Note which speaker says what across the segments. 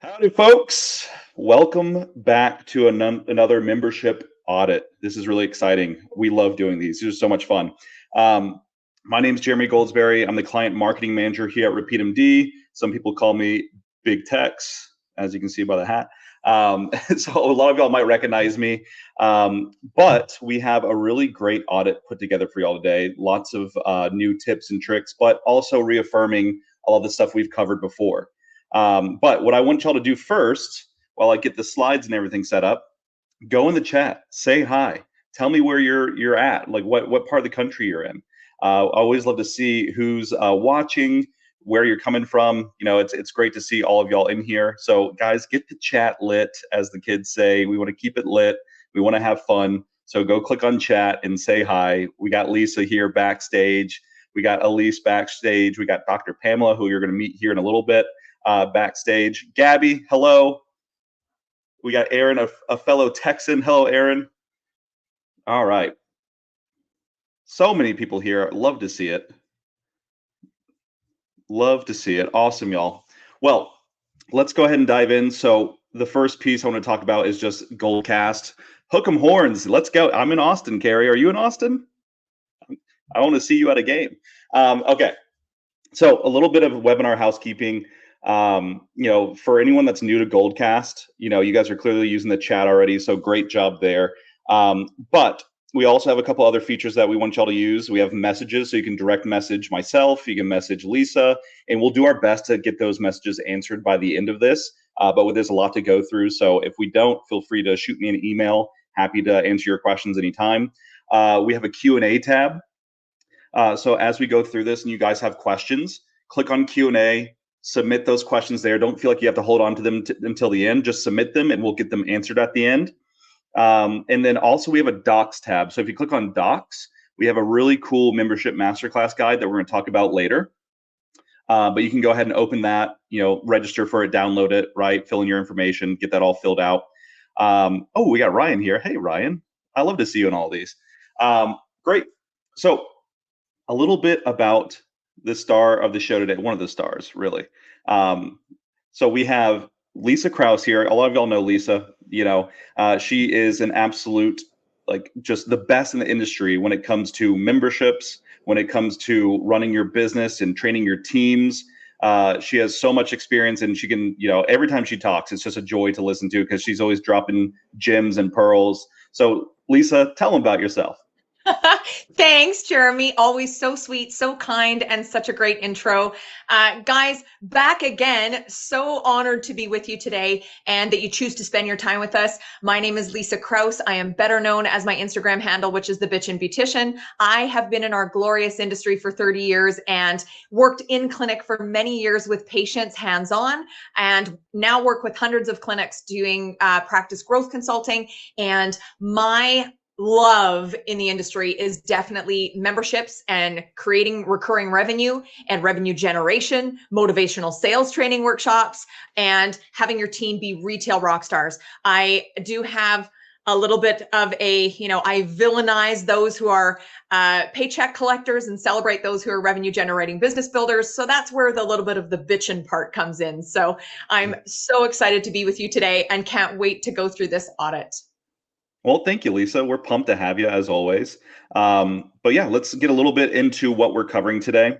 Speaker 1: Howdy, folks. Welcome back to another membership audit. This is really exciting. We love doing these. These are so much fun. Um, my name is Jeremy Goldsberry. I'm the client marketing manager here at RepeatMD. Some people call me Big Tex, as you can see by the hat. So a lot of y'all might recognize me. But we have a really great audit put together for y'all today. Lots of new tips and tricks, but also reaffirming all of the stuff we've covered before. But what I want y'all to do first, while I get the slides and everything set up, go in the chat, say hi, tell me where you're at, like what part of the country you're in. I always love to see who's watching, where you're coming from. You know, it's great to see all of y'all in here. So guys, get the chat lit, as the kids say. We want to keep it lit. We want to have fun. So go click on chat and say hi. We got Lisa here backstage. We got Elise backstage. We got Dr. Pamela, who you're going to meet here in a little bit. Backstage. Gabby, hello. We got Aaron, a fellow Texan. Hello, Aaron. All right. So many people here. Love to see it. Love to see it. Awesome, y'all. Well, let's go ahead and dive in. So the first piece I want to talk about is just Goldcast. Hook 'em horns. Let's go. I'm in Austin, Carrie. Are you in Austin? I want to see you at a game. Okay. So a little bit of webinar housekeeping. For anyone that's new to Goldcast, you guys are clearly using the chat already, so great job there. But we also have a couple other features that we want y'all to use. We have messages, so you can direct message myself, you can message Lisa, and we'll do our best to get those messages answered by the end of this. But there's a lot to go through, so if we don't, feel free to shoot me an email. Happy to answer your questions anytime. We have a Q&A tab. So as we go through this and you guys have questions, click on Q&A, submit those questions there. Don't feel like you have to hold on to them until the end. Just submit them and we'll get them answered at the end. And then also we have a Docs tab. So if you click on Docs, we have a really cool membership masterclass guide that we're going to talk about later. But you can go ahead and open that, register for it, download it, right? Fill in your information, get that all filled out. We got Ryan here. Hey, Ryan. I love to see you in all these. Great. So a little bit about the star of the show today, one of the stars, really. So we have Lisa Krause here. A lot of y'all know Lisa. She is an absolute, just the best in the industry when it comes to memberships, when it comes to running your business and training your teams. She has so much experience, and she can, every time she talks, it's just a joy to listen to because she's always dropping gems and pearls. So Lisa, tell them about yourself.
Speaker 2: Thanks, Jeremy. Always so sweet, so kind, and such a great intro. Guys, back again. So honored to be with you today and that you choose to spend your time with us. My name is Lisa Krause. I am better known as my Instagram handle, which is the Bitchin' Beautician. I have been in our glorious industry for 30 years and worked in clinic for many years with patients hands-on, and now work with hundreds of clinics doing practice growth consulting. And my love in the industry is definitely memberships and creating recurring revenue and revenue generation, motivational sales training workshops, and having your team be retail rock stars. I do have a little bit of I villainize those who are paycheck collectors and celebrate those who are revenue generating business builders. So that's where the little bit of the bitchin' part comes in. So I'm so excited to be with you today and can't wait to go through this audit.
Speaker 1: Well, thank you, Lisa. We're pumped to have you as always. But yeah, let's get a little bit into what we're covering today.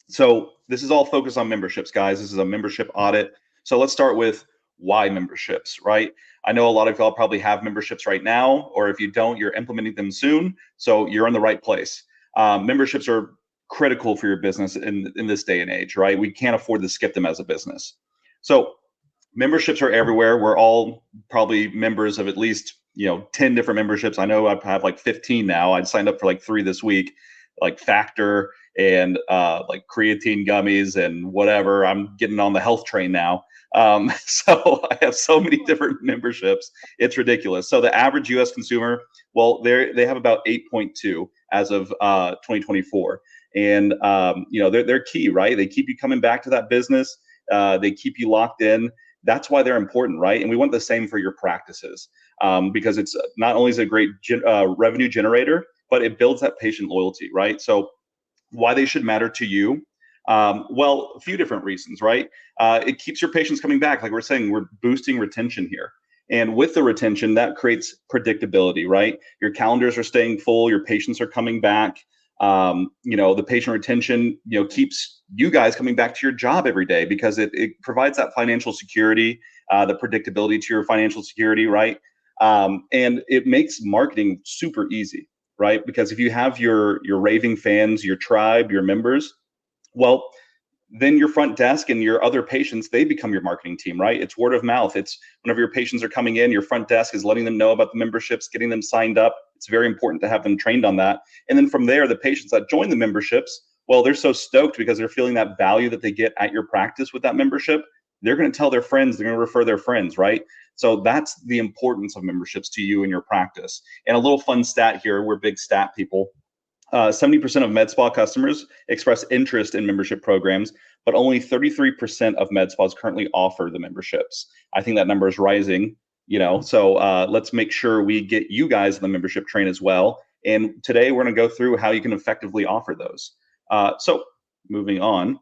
Speaker 1: So this is all focused on memberships, guys. This is a membership audit. So let's start with why memberships, right? I know a lot of y'all probably have memberships right now, or if you don't, you're implementing them soon. So you're in the right place. Memberships are critical for your business in this day and age, right? We can't afford to skip them as a business. So memberships are everywhere. We're all probably members of at least 10 different memberships. I know I have like 15 now. I signed up for like 3 this week, like Factor and like creatine gummies and whatever. I'm getting on the health train now. So I have so many different memberships. It's ridiculous. So the average US consumer, well, they have about 8.2 as of 2024. And they're key, right? They keep you coming back to that business. They keep you locked in. That's why they're important, right? And we want the same for your practices, because it's not only is it a great revenue generator, but it builds that patient loyalty, right? So why they should matter to you, Well, a few different reasons, right? It keeps your patients coming back. Like we're saying, we're boosting retention here. And with the retention, that creates predictability, right? Your calendars are staying full, your patients are coming back. The patient retention, keeps you guys coming back to your job every day because it provides that financial security, the predictability to your financial security, right? And it makes marketing super easy, right? Because if you have your raving fans, your tribe, your members, well, then your front desk and your other patients, they become your marketing team, right? It's word of mouth. It's whenever your patients are coming in, your front desk is letting them know about the memberships, getting them signed up. It's very important to have them trained on that. And then from there, the patients that join the memberships, well, they're so stoked because they're feeling that value that they get at your practice with that membership. They're going to tell their friends, they're going to refer their friends, right? So that's the importance of memberships to you and your practice. And a little fun stat here, we're big stat people. 70% of med spa customers express interest in membership programs, but only 33% of med spas currently offer the memberships. I think that number is rising, so let's make sure we get you guys in the membership train as well. And today we're going to go through how you can effectively offer those. So moving on,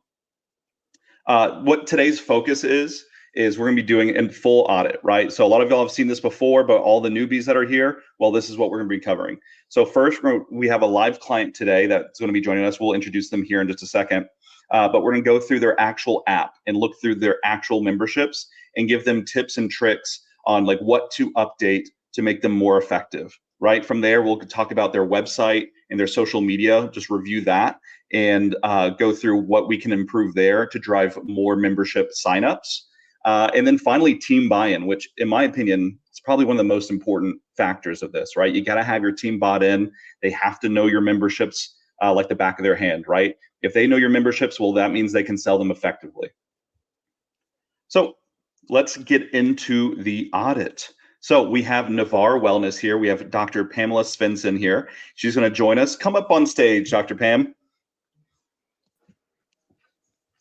Speaker 1: what today's focus is we're going to be doing a full audit, right? So a lot of y'all have seen this before, but all the newbies that are here, well, this is what we're going to be covering. So first, we have a live client today that's going to be joining us. We'll introduce them here in just a second. But we're going to go through their actual app and look through their actual memberships and give them tips and tricks on like what to update to make them more effective, right? From there, we'll talk about their website and their social media, just review that and go through what we can improve there to drive more membership signups. And then finally, team buy-in, which in my opinion, is probably one of the most important factors of this, right? You got to have your team bought in. They have to know your memberships like the back of their hand, right? If they know your memberships, well, that means they can sell them effectively. So let's get into the audit. So we have Navar Wellness here. We have Dr. Pamela Svensson here. She's going to join us. Come up on stage, Dr. Pam.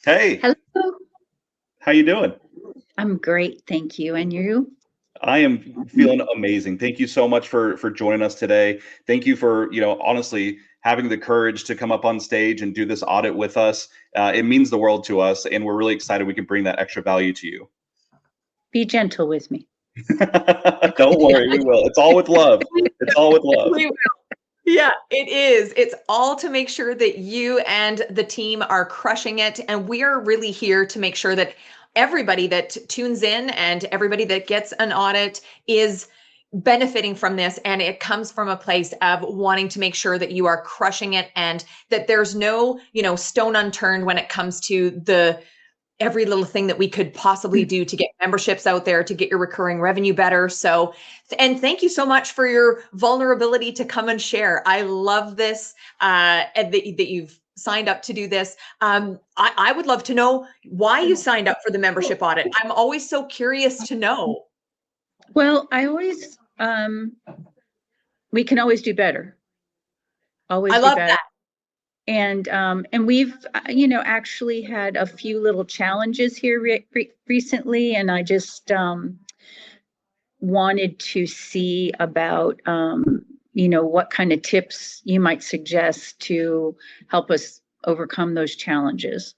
Speaker 1: Hey.
Speaker 3: Hello.
Speaker 1: How you doing?
Speaker 3: I'm great, thank you. And you?
Speaker 1: I am feeling amazing. Thank you so much for joining us today. Thank you for, honestly having the courage to come up on stage and do this audit with us. It means the world to us, and we're really excited we can bring that extra value to you.
Speaker 3: Be gentle with me.
Speaker 1: Don't worry, we will. It's all with love. It's all with love.
Speaker 2: We will. Yeah, it is. It's all to make sure that you and the team are crushing it. And we are really here to make sure that everybody that tunes in and everybody that gets an audit is benefiting from this. And it comes from a place of wanting to make sure that you are crushing it and that there's no, stone unturned when it comes to every little thing that we could possibly do to get memberships out there, to get your recurring revenue better. So, and thank you so much for your vulnerability to come and share. I love this, and that you've signed up to do this. I would love to know why you signed up for the membership audit. I'm always so curious to know.
Speaker 3: Well, I always, we can always do better. Always
Speaker 2: I
Speaker 3: do
Speaker 2: love
Speaker 3: better.
Speaker 2: that.
Speaker 3: And we've, actually had a few little challenges here recently, and I just wanted to see about, what kind of tips you might suggest to help us overcome those challenges.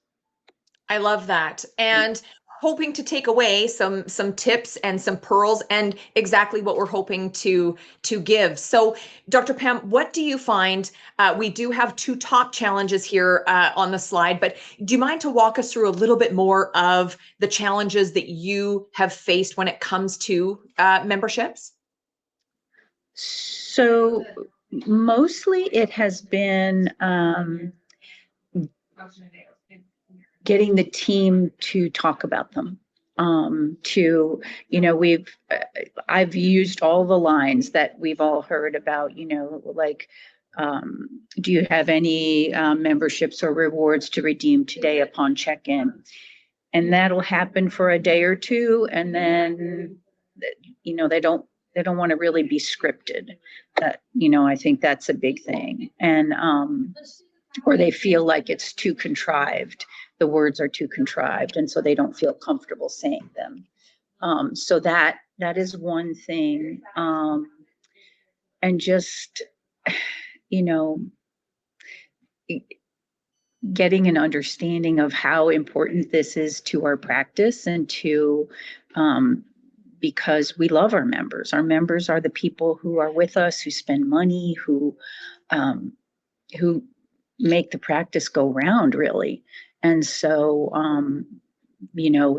Speaker 2: I love that. And hoping to take away some tips and some pearls and exactly what we're hoping to give. So Dr. Pam, what do you find? We do have two top challenges here on the slide, but do you mind to walk us through a little bit more of the challenges that you have faced when it comes to memberships?
Speaker 3: So mostly it has been getting the team to talk about them. I've used all the lines that we've all heard about, like, do you have any memberships or rewards to redeem today upon check-in? And that'll happen for a day or two, and then, they don't want to really be scripted. I think that's a big thing. And or they feel like it's too contrived. The words are too contrived, and so they don't feel comfortable saying them. So that is one thing. And just, getting an understanding of how important this is to our practice and to, because we love our members. Our members are the people who are with us, who spend money, um, who make the practice go round, really. And so,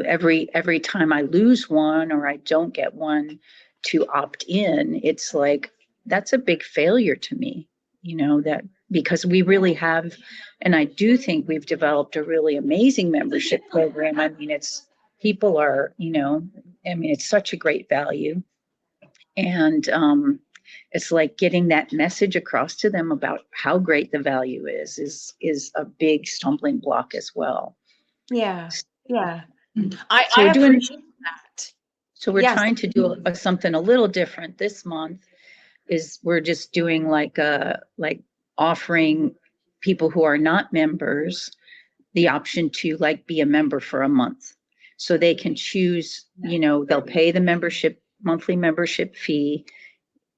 Speaker 3: every time I lose one or I don't get one to opt in, it's like, that's a big failure to me, that because we really have, and I do think we've developed a really amazing membership program. I mean, people are, it's such a great value. And it's like getting that message across to them about how great the value is a big stumbling block as well.
Speaker 2: Yeah. Yeah.
Speaker 3: So
Speaker 2: I
Speaker 3: we're doing
Speaker 2: appreciate that.
Speaker 3: So we're
Speaker 2: Yes.
Speaker 3: trying to do something a little different this month. Is we're just doing like offering people who are not members the option to like be a member for a month, so they can choose. They'll pay the monthly membership fee,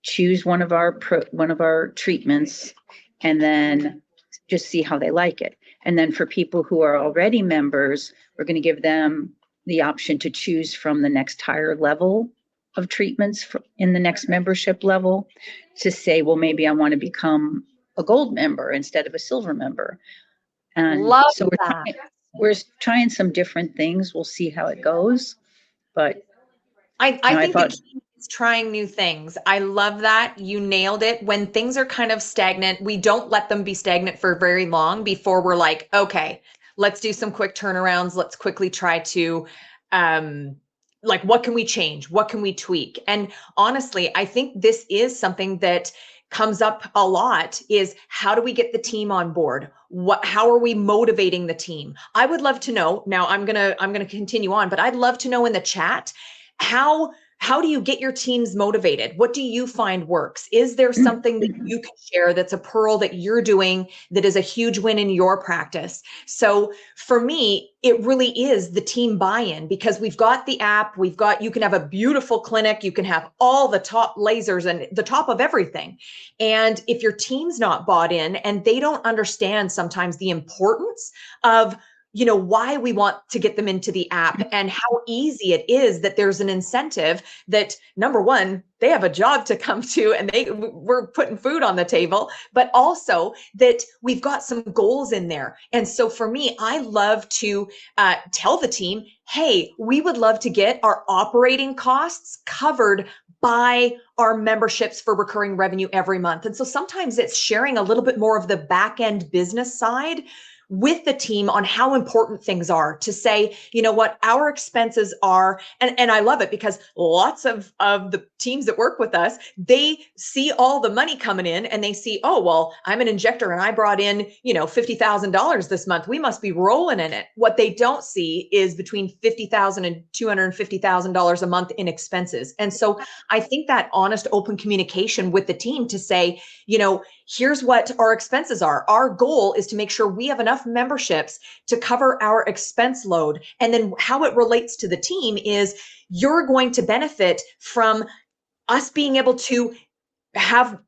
Speaker 3: choose one of our treatments, and then just see how they like it. And then for people who are already members, we're going to give them the option to choose from the next higher level of treatments in the next membership level, to say, well, maybe I want to become a gold member instead of a silver member. And
Speaker 2: Love
Speaker 3: so
Speaker 2: that.
Speaker 3: we're trying some different things. We'll see how it goes. But
Speaker 2: I think the key is trying new things. I love that. You nailed it. When things are kind of stagnant, we don't let them be stagnant for very long before we're like, okay, let's do some quick turnarounds. Let's quickly try to, like, what can we change? What can we tweak? And honestly, I think this is something that comes up a lot, is how do we get the team on board? How are we motivating the team? I would love to know. Now I'm going to continue on, but I'd love to know in the chat, how do you get your teams motivated? What do you find works? Is there something that you can share that's a pearl that you're doing that is a huge win in your practice? So for me, it really is the team buy-in, because we've got the app, you can have a beautiful clinic, you can have all the top lasers and the top of everything. And if your team's not bought in and they don't understand sometimes the importance of why we want to get them into the app and how easy it is, that there's an incentive that, number one, they have a job to come to and we're putting food on the table, but also that we've got some goals in there. And so for me, I love to tell the team, hey, we would love to get our operating costs covered by our memberships for recurring revenue every month. And so sometimes it's sharing a little bit more of the back end business side with the team on how important things are, to say, what our expenses are. And I love it, because lots of the teams that work with us, they see all the money coming in and they see, oh, well, I'm an injector and I brought in, $50,000 this month. We must be rolling in it. What they don't see is between $50,000 and $250,000 a month in expenses. And so I think that honest, open communication with the team to say, here's what our expenses are. Our goal is to make sure we have enough memberships to cover our expense load. And then how it relates to the team is, you're going to benefit from us being able to have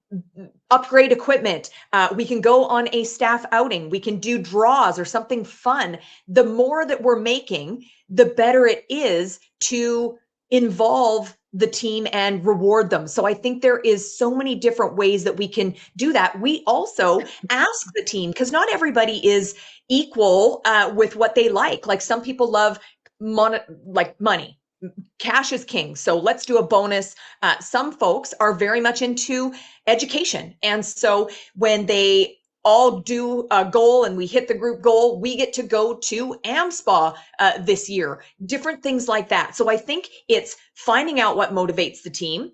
Speaker 2: upgrade equipment. We can go on a staff outing. We can do draws or something fun. The more that we're making, the better it is to involve the team and reward them. So I think there is so many different ways that we can do that. We also ask the team, because not everybody is equal with what they like. Like some people love money. Cash is king. So let's do a bonus. Some folks are very much into education. And so when they all do a goal and we hit the group goal, we get to go to AmSpa this year, different things like that. So I think it's finding out what motivates the team.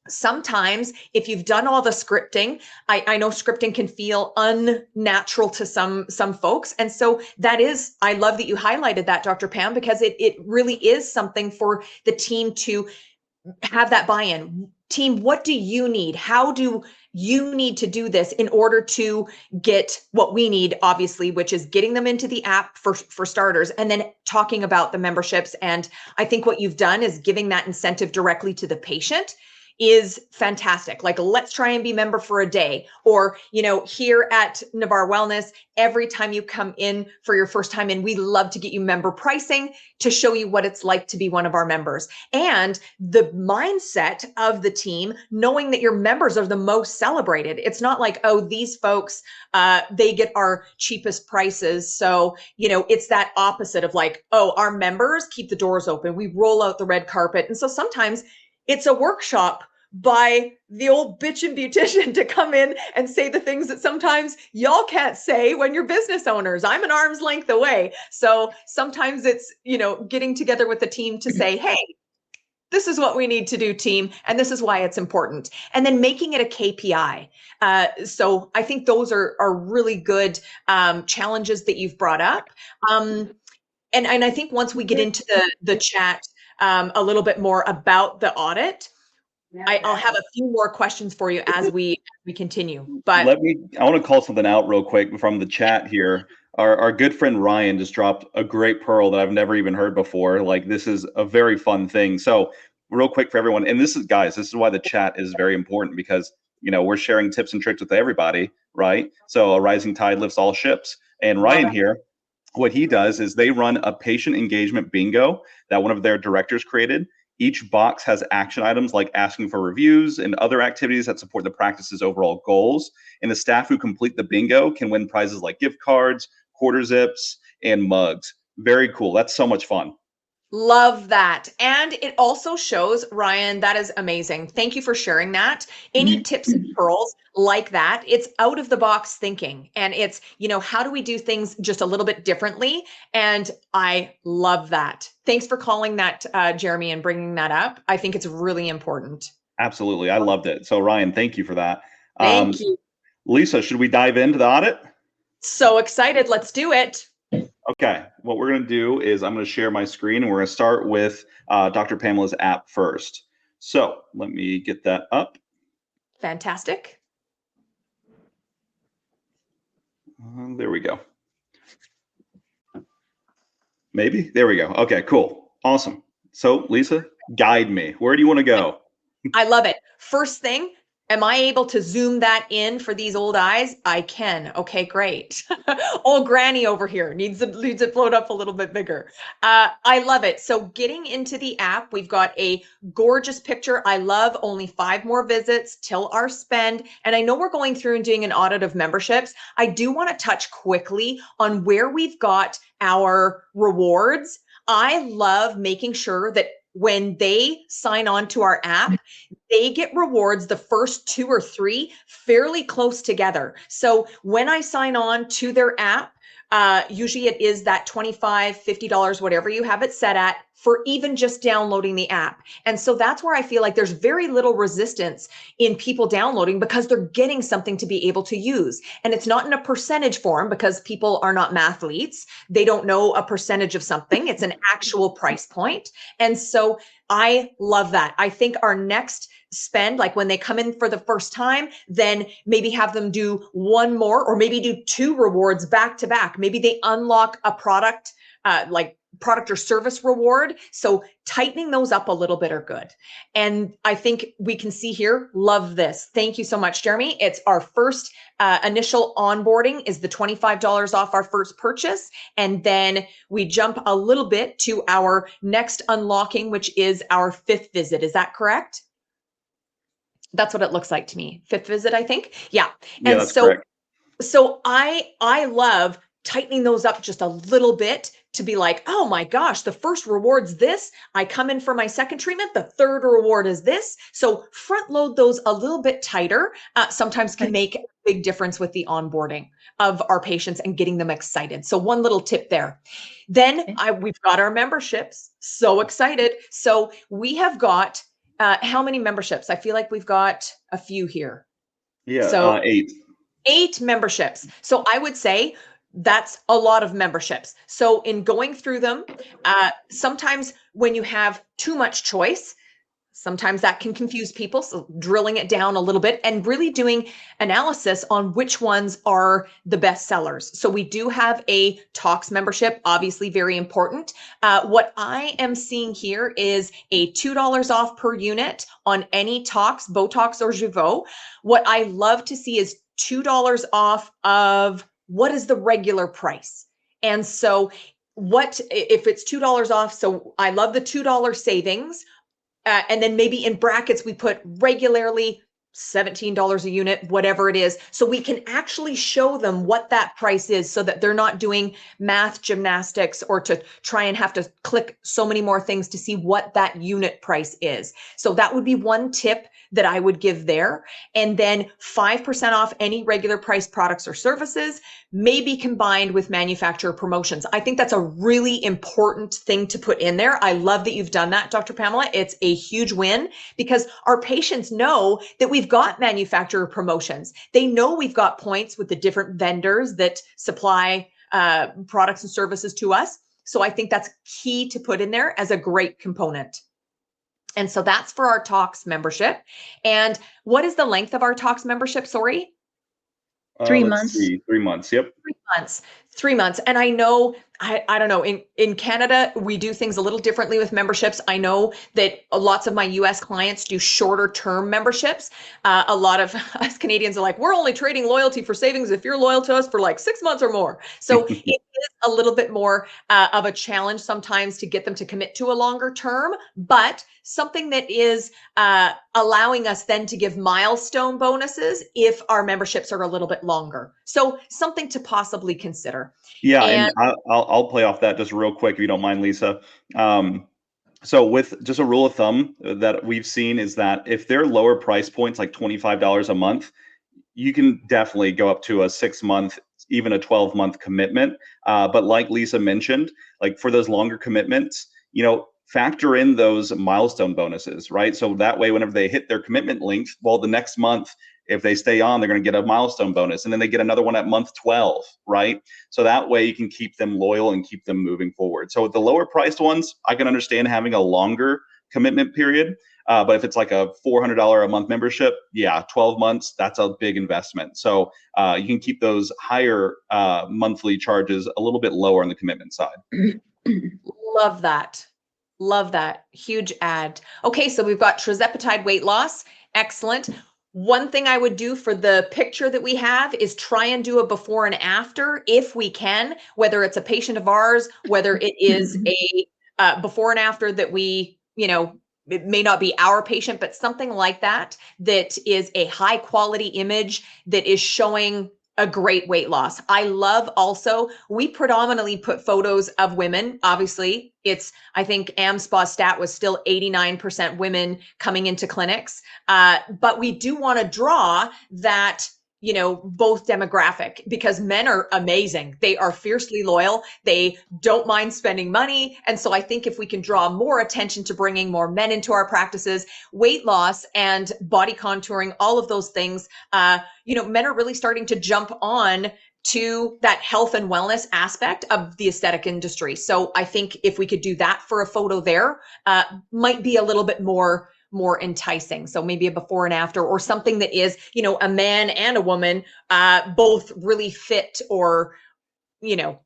Speaker 2: Sometimes if you've done all the scripting, I know scripting can feel unnatural to some folks. And so I love that you highlighted that, Dr. Pam, because it really is something for the team to have that buy-in. Team, what do you need? How do you need to do this in order to get what we need, obviously, which is getting them into the app for starters, and then talking about the memberships. And I think what you've done is giving that incentive directly to the patient is fantastic. Like, let's try and be member for a day. Or, here at Navar Wellness, every time you come in for your first time in, we love to get you member pricing to show you what it's like to be one of our members. And the mindset of the team, knowing that your members are the most celebrated. It's not like, oh, these folks, they get our cheapest prices. So, it's that opposite of like, oh, our members keep the doors open. We roll out the red carpet. And so sometimes it's a workshop by the old bitch and beautician to come in and say the things that sometimes y'all can't say when you're business owners. I'm an arm's length away. So sometimes it's, getting together with the team to say, hey, this is what we need to do, team, and this is why it's important. And then making it a KPI. So I think those are really good challenges that you've brought up. And I think once we get into the chat a little bit more about the audit, I'll have a few more questions for you as we continue. But
Speaker 1: I want to call something out real quick from the chat here. Our good friend Ryan just dropped a great pearl that I've never even heard before. Like, this is a very fun thing. So real quick for everyone, and this is why the chat is very important, because we're sharing tips and tricks with everybody, right? So a rising tide lifts all ships. And Ryan here, what he does is they run a patient engagement bingo that one of their directors created. Each box has action items like asking for reviews and other activities that support the practice's overall goals. And the staff who complete the bingo can win prizes like gift cards, quarter zips, and mugs. Very cool. That's so much fun.
Speaker 2: Love that. And it also shows, Ryan, that is amazing. Thank you for sharing that. Any tips and pearls like that, it's out of the box thinking. And it's, how do we do things just a little bit differently? And I love that. Thanks for calling that, Jeremy, and bringing that up. I think it's really important.
Speaker 1: Absolutely. I loved it. So Ryan, thank you for that.
Speaker 2: Thank you.
Speaker 1: Lisa, should we dive into the audit?
Speaker 2: So excited. Let's do it.
Speaker 1: Okay, what we're going to do is I'm going to share my screen, and we're going to start with Dr. Pamela's app first. So let me get that up.
Speaker 2: Fantastic.
Speaker 1: There we go. Maybe? There we go. Okay, cool. Awesome. So Lisa, guide me. Where do you want to go?
Speaker 2: I love it. First thing, am I able to zoom that in for these old eyes? I can. Okay, great. Old granny over here needs it float up a little bit bigger. I love it. So getting into the app, we've got a gorgeous picture. I love only 5 more visits till our spend. And I know we're going through and doing an audit of memberships. I do want to touch quickly on where we've got our rewards. I love making sure that when they sign on to our app, they get rewards the first 2 or 3 fairly close together. So when I sign on to their app, usually it is that $25, $50, whatever you have it set at, for even just downloading the app. And so that's where I feel like there's very little resistance in people downloading, because they're getting something to be able to use. And it's not in a percentage form, because people are not mathletes. They don't know a percentage of something. It's an actual price point. And so I love that. I think our next spend, like when they come in for the first time, then maybe have them do 1 more, or maybe do 2 rewards back to back. Maybe they unlock a product, like product or service reward. So tightening those up a little bit are good. And I think we can see here, love this. Thank you so much, Jeremy. It's our first initial onboarding is the $25 off our first purchase. And then we jump a little bit to our next unlocking, which is our 5th visit. Is that correct? That's what it looks like to me. 5th visit, I think. Yeah.
Speaker 1: Yeah, that's correct.
Speaker 2: So I love tightening those up just a little bit to be like, oh my gosh, the first reward's this. I come in for my second treatment. The 3rd reward is this. So front load those a little bit tighter. Sometimes can make a big difference with the onboarding of our patients and getting them excited. So one little tip there. Then we've got our memberships. So excited. So we have got how many memberships? I feel like we've got a few here.
Speaker 1: Yeah,
Speaker 2: so
Speaker 1: 8.
Speaker 2: 8 memberships. So I would say that's a lot of memberships. So in going through them, sometimes when you have too much choice, Sometimes that can confuse people. So drilling it down a little bit and really doing analysis on which ones are the best sellers. So we do have a Talks membership, obviously very important. What I am seeing here is a $2 off per unit on any Talks, Botox or Jeuveau. What I love to see is $2 off of what is the regular price. And so what if it's $2 off? So I love the $2 savings. And then maybe in brackets, we put regularly $17 a unit, whatever it is. So we can actually show them what that price is so that they're not doing math gymnastics or to try and have to click so many more things to see what that unit price is. So that would be one tip that I would give there. And then 5% off any regular price products or services, maybe combined with manufacturer promotions. I think that's a really important thing to put in there. I love that you've done that, Dr. Pamela. It's a huge win because our patients know that we've got manufacturer promotions. They know we've got points with the different vendors that supply products and services to us. So I think that's key to put in there as a great component. And so that's for our Talks membership. And what is the length of our Talks membership? Sorry.
Speaker 3: 3 months.
Speaker 1: 3 months. Yep.
Speaker 2: 3 months. 3 months. And I know, I don't know, in Canada, we do things a little differently with memberships. I know that lots of my US clients do shorter term memberships. A lot of us Canadians are like, we're only trading loyalty for savings if you're loyal to us for like 6 months or more. So it is a little bit more of a challenge sometimes to get them to commit to a longer term, but something that is allowing us then to give milestone bonuses if our memberships are a little bit longer. So something to possibly consider.
Speaker 1: Yeah, and I'll play off that just real quick if you don't mind, Lisa. So with just a rule of thumb that we've seen is that if they're lower price points, like $25 a month, you can definitely go up to a 6-month, even a 12-month commitment. But like Lisa mentioned, like for those longer commitments, factor in those milestone bonuses, right? So that way, whenever they hit their commitment length, well, the next month, if they stay on, they're going to get a milestone bonus, and then they get another one at month 12, right? So that way you can keep them loyal and keep them moving forward. So with the lower priced ones, I can understand having a longer commitment period. But if it's like a $400 a month membership, yeah, 12 months, that's a big investment. So you can keep those higher monthly charges a little bit lower on the commitment side.
Speaker 2: Love that. Love that. Huge ad. Okay, so we've got tirzepatide weight loss. Excellent. One thing I would do for the picture that we have is try and do a before and after if we can, whether it's a patient of ours, whether it is a before and after that we, it may not be our patient, but something like that, that is a high quality image that is showing a great weight loss. I love also, we predominantly put photos of women. Obviously, I think AmSpa stat was still 89% women coming into clinics. But we do want to draw that, both demographic, because men are amazing. They are fiercely loyal. They don't mind spending money. And so I think if we can draw more attention to bringing more men into our practices, weight loss and body contouring, all of those things, men are really starting to jump on to that health and wellness aspect of the aesthetic industry. So I think if we could do that for a photo there, might be a little bit more enticing. So maybe a before and after, or something that is, a man and a woman, both really fit, or,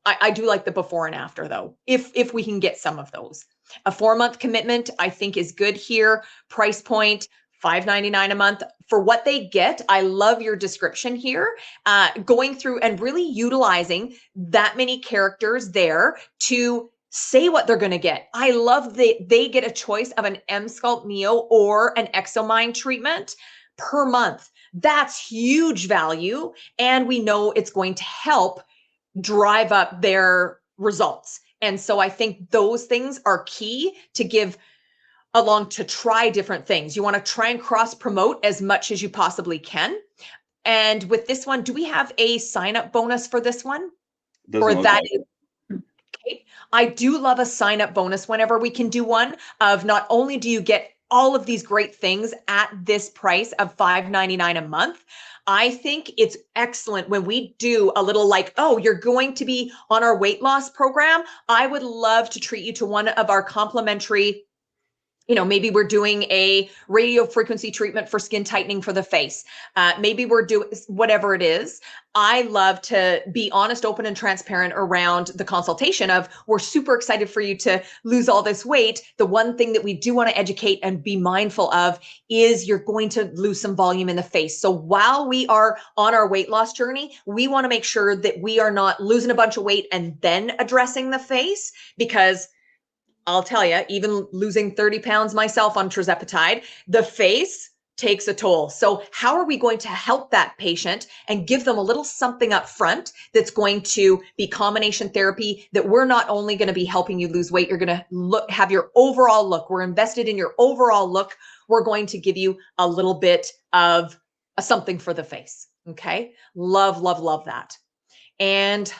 Speaker 2: I do like the before and after though, if we can get some of those. A 4-month commitment, I think, is good here. Price point, $5.99 a month for what they get. I love your description here, going through and really utilizing that many characters there to say what they're going to get. I love that they get a choice of an M-Sculpt Neo or an Exomine treatment per month. That's huge value. And we know it's going to help drive up their results. And so I think those things are key to give along, to try different things. You want to try and cross promote as much as you possibly can. And with this one, do we have a sign up bonus for this one? Or that is okay. I do love a sign up bonus whenever we can do one of, not only do you get all of these great things at this price of $5.99 a month, I think it's excellent when we do a little like, oh, you're going to be on our weight loss program. I would love to treat you to one of our complimentary maybe we're doing a radio frequency treatment for skin tightening for the face. Maybe we're doing whatever it is. I love to be honest, open, and transparent around the consultation of, we're super excited for you to lose all this weight. The one thing that we do want to educate and be mindful of is you're going to lose some volume in the face. So while we are on our weight loss journey, we want to make sure that we are not losing a bunch of weight and then addressing the face, because I'll tell you, even losing 30 pounds myself on tirzepatide, the face takes a toll. So how are we going to help that patient and give them a little something up front that's going to be combination therapy, that we're not only going to be helping you lose weight, you're going to have your overall look. We're invested in your overall look. We're going to give you a little bit of something for the face. Okay. Love, love, love that. And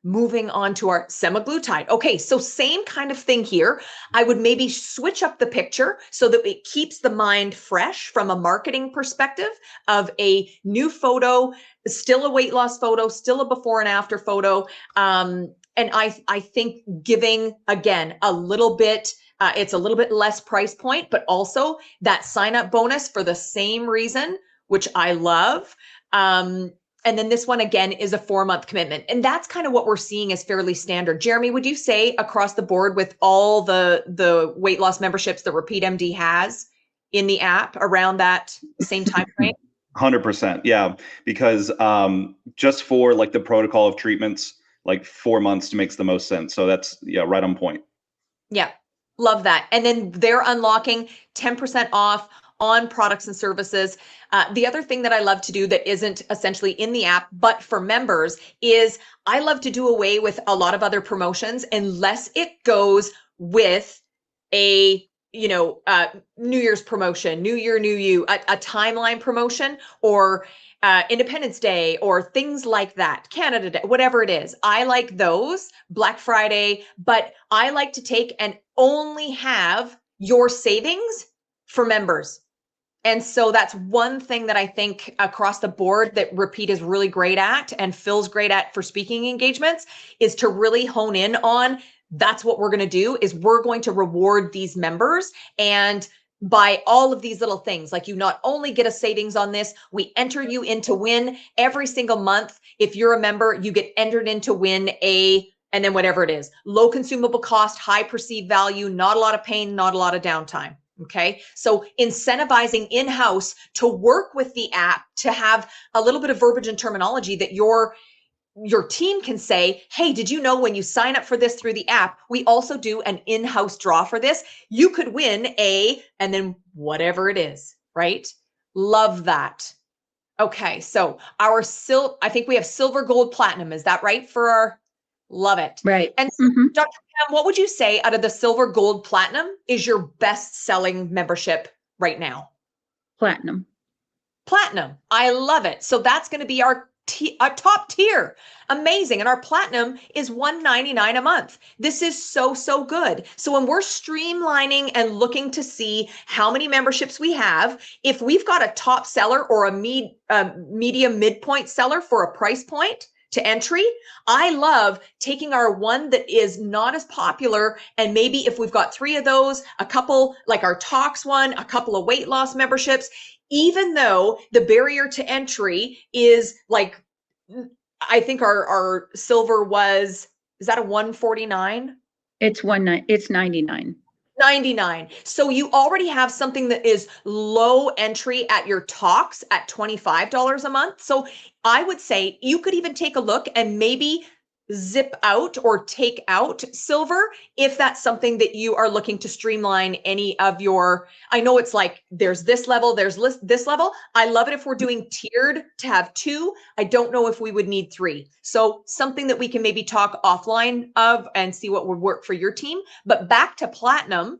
Speaker 2: moving on to our semaglutide. Okay, so same kind of thing here. I would maybe switch up the picture so that it keeps the mind fresh from a marketing perspective of a new photo, still a weight loss photo, still a before and after photo. And I think giving, again, a little bit, it's a little bit less price point, but also that sign up bonus for the same reason, which I love. And then this one, again, is a 4-month commitment. And that's kind of what we're seeing as fairly standard. Jeremy, would you say across the board with all the weight loss memberships that Repeat MD has in the app around that same time frame?
Speaker 1: 100%. Yeah. Because just for like the protocol of treatments, like 4 months makes the most sense. So that's, yeah, right on point.
Speaker 2: Yeah. Love that. And then they're unlocking 10% off on products and services. The other thing that I love to do that isn't essentially in the app, but for members, is I love to do away with a lot of other promotions unless it goes with a New Year's promotion, New Year, New You, a timeline promotion, or Independence Day, or things like that, Canada Day, whatever it is. I like those, Black Friday, but I like to take and only have your savings for members. And so that's one thing that I think across the board that Repeat is really great at, and Phil's great at for speaking engagements, is to really hone in on, that's what we're going to do, is we're going to reward these members. And by all of these little things, like, you not only get a savings on this, we enter you into win every single month. If you're a member, you get entered into win and then whatever it is, low consumable cost, high perceived value, not a lot of pain, not a lot of downtime. Okay. So incentivizing in-house to work with the app, to have a little bit of verbiage and terminology that your team can say, hey, did you know when you sign up for this through the app, we also do an in-house draw for this? You could win and then whatever it is, right? Love that. Okay. So I think we have silver, gold, platinum. Is that right for our, love it.
Speaker 3: Right.
Speaker 2: And so, Dr. Pam, what would you say out of the silver, gold, platinum is your best selling membership right now?
Speaker 3: Platinum.
Speaker 2: Platinum. I love it. So that's going to be our top tier. Amazing. And our platinum is $199 a month. This is so, so good. So when we're streamlining and looking to see how many memberships we have, if we've got a top seller or a medium midpoint seller for a price point to entry, I love taking our one that is not as popular, and maybe if we've got 3 of those, a couple, like our Talks one, a couple of weight loss memberships, even though the barrier to entry is like, I think our silver is that a 149?
Speaker 3: It's 99.
Speaker 2: 99. So you already have something that is low entry at your Talks at $25 a month. So I would say you could even take a look and maybe zip out or take out silver if that's something that you are looking to streamline any of your, I know it's like there's this level, there's this level. I love it if we're doing tiered to have 2. I don't know if we would need 3. So something that we can maybe talk offline of and see what would work for your team. But back to platinum.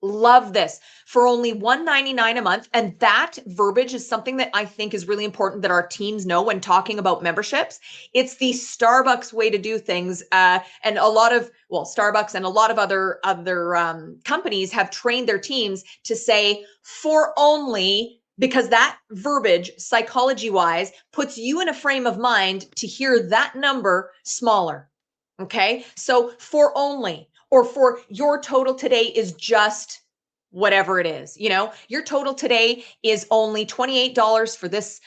Speaker 2: Love this for only $199 a month. And that verbiage is something that I think is really important that our teams know when talking about memberships. It's the Starbucks way to do things. And a lot of, Starbucks and a lot of other companies have trained their teams to say for only, because that verbiage psychology wise puts you in a frame of mind to hear that number smaller. Okay. So for only, or for your total today is just whatever it is. Your total today is only $28 for this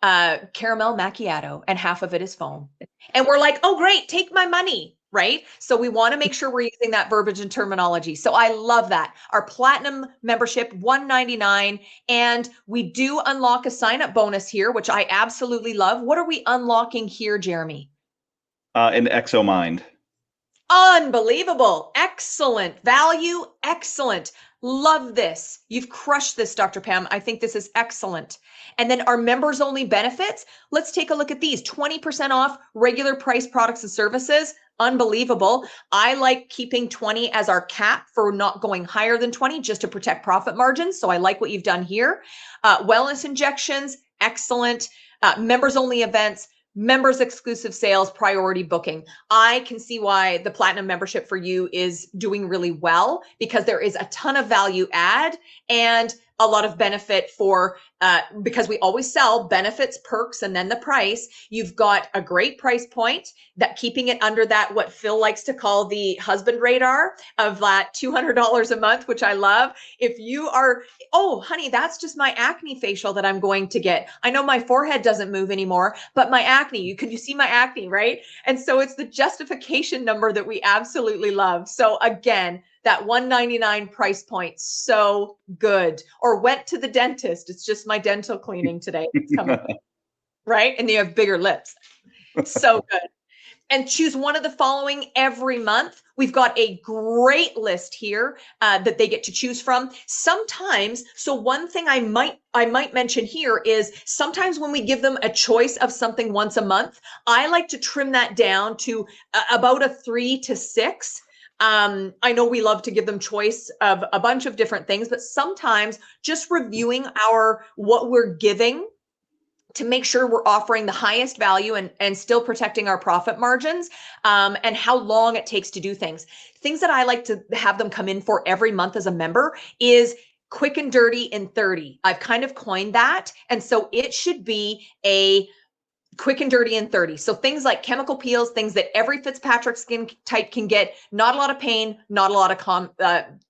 Speaker 2: caramel macchiato, and half of it is foam. And we're like, oh, great, take my money, right? So we want to make sure we're using that verbiage and terminology. So I love that. Our platinum membership, $199, and we do unlock a sign-up bonus here, which I absolutely love. What are we unlocking here, Jeremy?
Speaker 1: An Exo Mind.
Speaker 2: Unbelievable. Excellent. Value. Excellent. Love this. You've crushed this, Dr. Pam. I think this is excellent. And then our members only benefits. Let's take a look at these. 20% off regular price products and services. Unbelievable. I like keeping 20 as our cap for not going higher than 20 just to protect profit margins. So I like what you've done here. Wellness injections. Excellent. Members only events. Members exclusive sales, priority booking. I can see why the platinum membership for you is doing really well, because there is a ton of value add and a lot of benefit for, because we always sell benefits, perks, and then the price. You've got a great price point, that keeping it under that, what Phil likes to call the husband radar of that $200 a month, which I love. If you are, oh, honey, that's just my acne facial that I'm going to get. I know my forehead doesn't move anymore, but my acne, you see my acne, right? And so it's the justification number that we absolutely love. So again, that $199 price point, so good. Or went to the dentist. It's just my dental cleaning today. It's coming, right? And you have bigger lips. So good. And choose one of the following every month. We've got a great list here that they get to choose from. Sometimes, so one thing I might mention here is sometimes when we give them a choice of something once a month, I like to trim that down to about a 3 to 6. I know we love to give them choice of a bunch of different things, but sometimes just reviewing what we're giving to make sure we're offering the highest value and still protecting our profit margins, and how long it takes to do things. Things that I like to have them come in for every month as a member is quick and dirty in 30. I've kind of coined that. And so it should be a quick and dirty in 30. So things like chemical peels, things that every Fitzpatrick skin type can get, not a lot of pain, not a lot of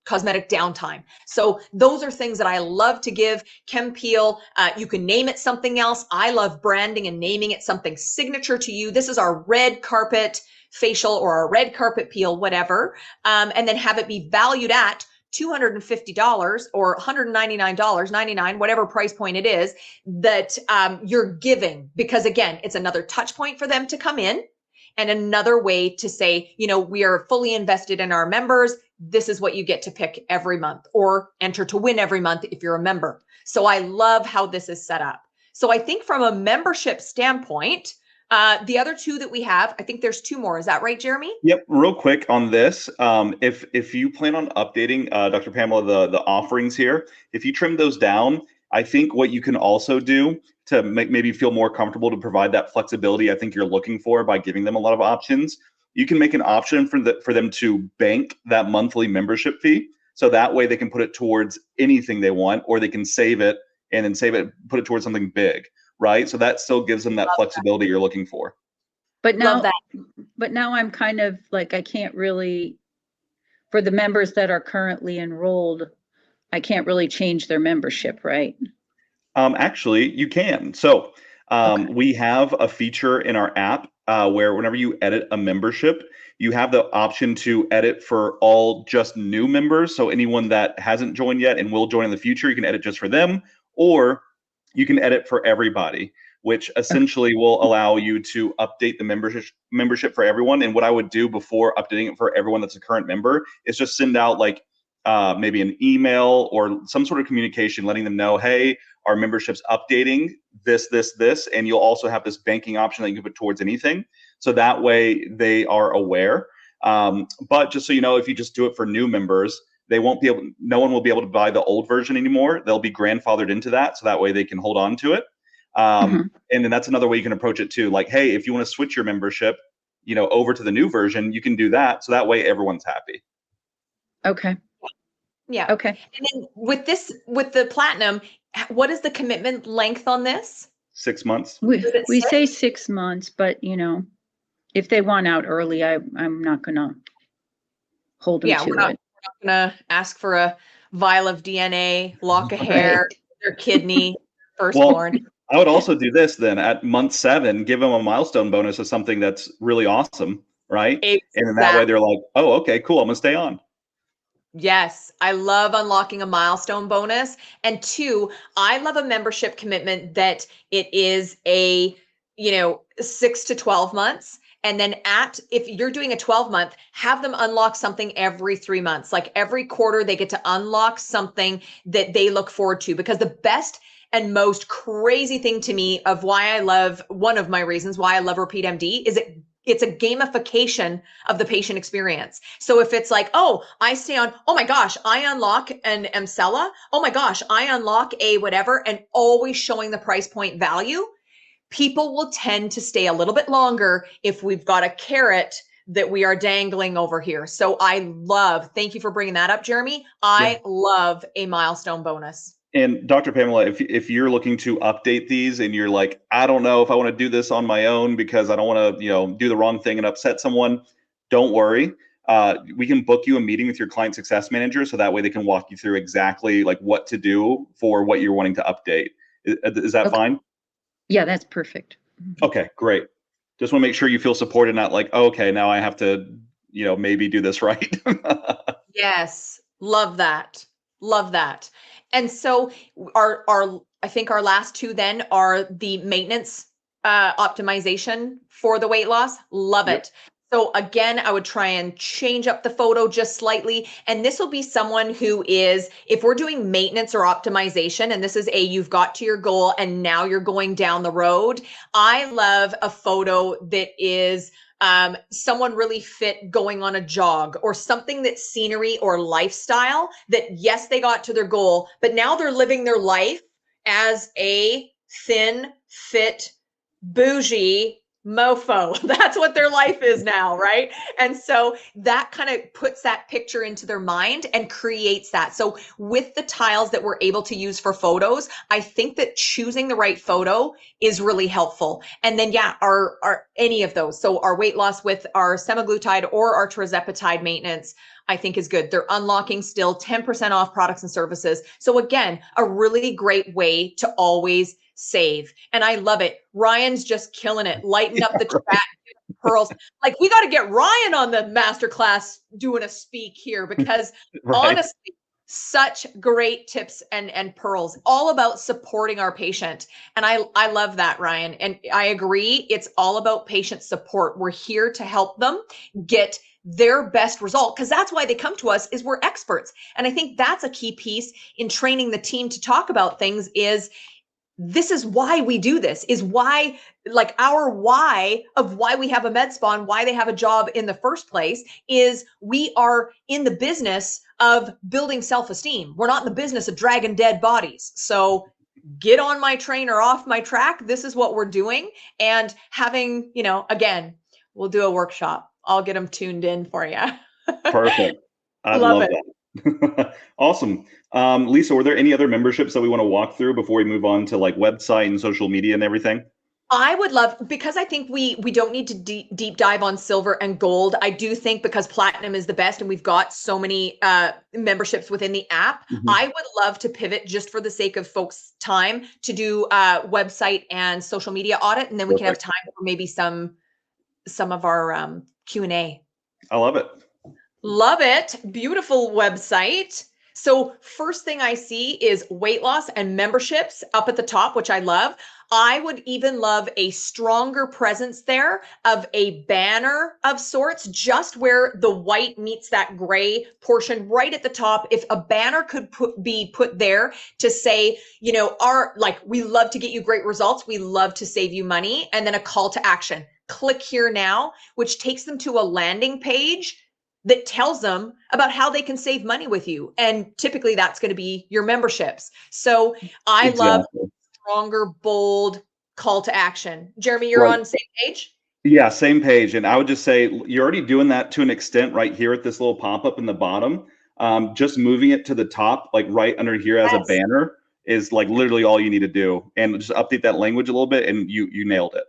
Speaker 2: cosmetic downtime. So those are things that I love to give. Chem peel, you can name it something else. I love branding and naming it something signature to you. This is our red carpet facial or our red carpet peel, whatever. And then have it be valued at $250 or $199.99, whatever price point it is that you're giving, because again, it's another touch point for them to come in and another way to say, we are fully invested in our members. This is what you get to pick every month or enter to win every month if you're a member. So I love how this is set up. So I think from a membership standpoint, the other two that we have, I think there's 2 more. Is that right, Jeremy?
Speaker 1: Yep. Real quick on this, if you plan on updating, Dr. Pamela, the offerings here, if you trim those down, I think what you can also do to maybe feel more comfortable to provide that flexibility I think you're looking for by giving them a lot of options, you can make an option for them to bank that monthly membership fee. So that way they can put it towards anything they want, or they can save it and then put it towards something big. Right. So that still gives them that flexibility you're looking for.
Speaker 3: But now I'm kind of like, I can't really, for the members that are currently enrolled, I can't really change their membership, right?
Speaker 1: Actually, you can. So we have a feature in our app where whenever you edit a membership, you have the option to edit for all just new members. So anyone that hasn't joined yet and will join in the future, you can edit just for them, or you can edit for everybody, which essentially will allow you to update the membership for everyone. And what I would do before updating it for everyone that's a current member is just send out like maybe an email or some sort of communication letting them know, hey, our membership's updating this, and you'll also have this banking option that you can put towards anything. So that way they are aware. But just so you know, if you just do it for new members, no one will be able to buy the old version anymore. They'll be grandfathered into that. So that way they can hold on to it. And then that's another way you can approach it too. Like, hey, if you want to switch your membership, over to the new version, you can do that. So that way everyone's happy.
Speaker 3: Okay.
Speaker 2: Yeah.
Speaker 3: Okay.
Speaker 2: And then with the platinum, what is the commitment length on this?
Speaker 1: 6 months.
Speaker 3: We say 6 months, but if they want out early, I'm not gonna hold them to it.
Speaker 2: We're not gonna ask for vial of DNA, lock of hair, their kidney,
Speaker 1: Well,
Speaker 2: firstborn.
Speaker 1: I would also do this then at month 7, give them a milestone bonus of something that's really awesome, right? And in that way, they're like, oh, okay, cool, I'm gonna stay on.
Speaker 2: Yes, I love unlocking a milestone bonus. And 2, I love a membership commitment that it is a, 6 to 12 months. And then if you're doing a 12-month, have them unlock something every 3 months. Like every quarter, they get to unlock something that they look forward to. Because the best and most crazy thing to me of one of my reasons why I love Repeat MD is it's a gamification of the patient experience. So if it's like, oh, I stay on, oh my gosh, I unlock an Emcella. Oh my gosh, I unlock a whatever, and always showing the price point value, people will tend to stay a little bit longer if we've got a carrot that we are dangling over here. So thank you for bringing that up, Jeremy. I love a milestone bonus.
Speaker 1: And Dr. Pamela, if you're looking to update these and you're like, I don't know if I want to do this on my own because I don't want to, do the wrong thing and upset someone, don't worry. We can book you a meeting with your client success manager, so that way they can walk you through exactly like what to do for what you're wanting to update. Is that fine?
Speaker 3: Yeah, that's perfect.
Speaker 1: Okay, great. Just want to make sure you feel supported, not like, oh, okay, now I have to, maybe do this right.
Speaker 2: Yes, love that. Love that. And so I think our last 2 then are the maintenance optimization for the weight loss. Love it. So again, I would try and change up the photo just slightly. And this will be someone who is, if we're doing maintenance or optimization, and this is you've got to your goal and now you're going down the road. I love a photo that is someone really fit going on a jog, or something that's scenery or lifestyle that, yes, they got to their goal, but now they're living their life as a thin, fit, bougie mofo. That's what their life is now, right? And so that kind of puts that picture into their mind and creates that. So with the tiles that we're able to use for photos, I think that choosing the right photo is really helpful. And then our any of those. So our weight loss with our semaglutide or our tirzepatide maintenance, I think is good. They're unlocking still 10% off products and services. So again, a really great way to always save. And I love it. Ryan's just killing it, lighting up the chat, pearls. Like, we got to get Ryan on the masterclass doing a speak here, because honestly, such great tips and pearls, all about supporting our patient. And I love that, Ryan. And I agree. It's all about patient support. We're here to help them get their best result, because that's why they come to us, is we're experts. And I think that's a key piece in training the team to talk about things. This is why we do this, is why, like, our why of why we have a med spa and why they have a job in the first place is we are in the business of building self-esteem. We're not in the business of dragging dead bodies. So get on my train or off my track. This is what we're doing. And having, again, we'll do a workshop. I'll get them tuned in for you.
Speaker 1: Perfect. I love that. Awesome. Lisa, were there any other memberships that we want to walk through before we move on to like website and social media and everything?
Speaker 2: I would love, because I think we don't need to deep dive on silver and gold. I do think, because platinum is the best and we've got so many memberships within the app, I would love to pivot, just for the sake of folks' time, to do website and social media audit, and then we can have time for maybe some of our Q&A.
Speaker 1: I love it.
Speaker 2: Love it. Beautiful website. So first thing I see is weight loss and memberships up at the top, which I love. I would even love a stronger presence there of a banner of sorts, just where the white meets that gray portion right at the top. If a banner could be put there to say, we love to get you great results, we love to save you money, and then a call to action. Click here now, which takes them to a landing page that tells them about how they can save money with you. And typically that's going to be your memberships. So I love stronger, bold call to action. Jeremy, you're on the same page?
Speaker 1: Yeah, same page. And I would just say, you're already doing that to an extent right here at this little pop-up in the bottom. Just moving it to the top, like right under here as a banner, is like literally all you need to do. And just update that language a little bit and you nailed it.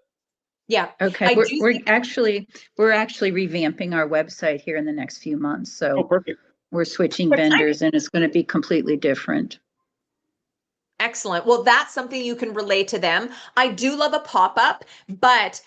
Speaker 2: Yeah.
Speaker 3: Okay. We're actually revamping our website here in the next few months. So
Speaker 1: perfect.
Speaker 3: We're switching
Speaker 2: Quick timing.
Speaker 3: vendors and it's going to be completely different.
Speaker 2: Excellent. Well, that's something you can relay to them. I do love a pop-up, but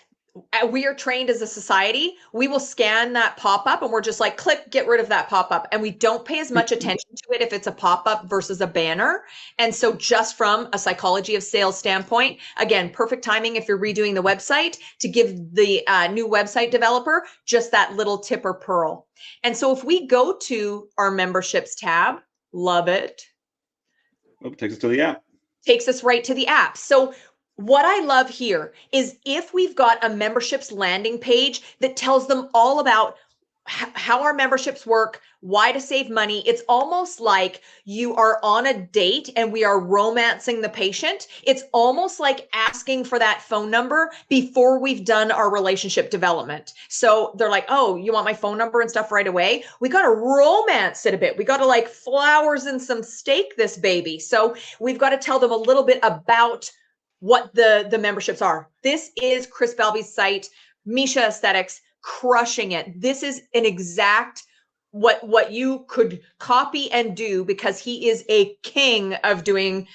Speaker 2: we are trained as a society. We will scan that pop-up and we're just like, click, get rid of that pop-up. And we don't pay as much attention to it if it's a pop-up versus a banner. And so just from a psychology of sales standpoint, again, perfect timing if you're redoing the website to give the new website developer just that little tip or pearl. And so if we go to our memberships tab, love it.
Speaker 1: Oh, it takes us to the app.
Speaker 2: Takes us right to the app. So what I love here is if we've got a memberships landing page that tells them all about how our memberships work, why to save money. It's almost like you are on a date and we are romancing the patient. It's almost like asking for that phone number before we've done our relationship development. So they're like, oh, you want my phone number and stuff right away? We got to romance it a bit. We got to like flowers and some steak this baby. So we've got to tell them a little bit about what the memberships are. This is Chris Balby's site, Misha Aesthetics, crushing it. This is an exact what you could copy and do because he is a king of doing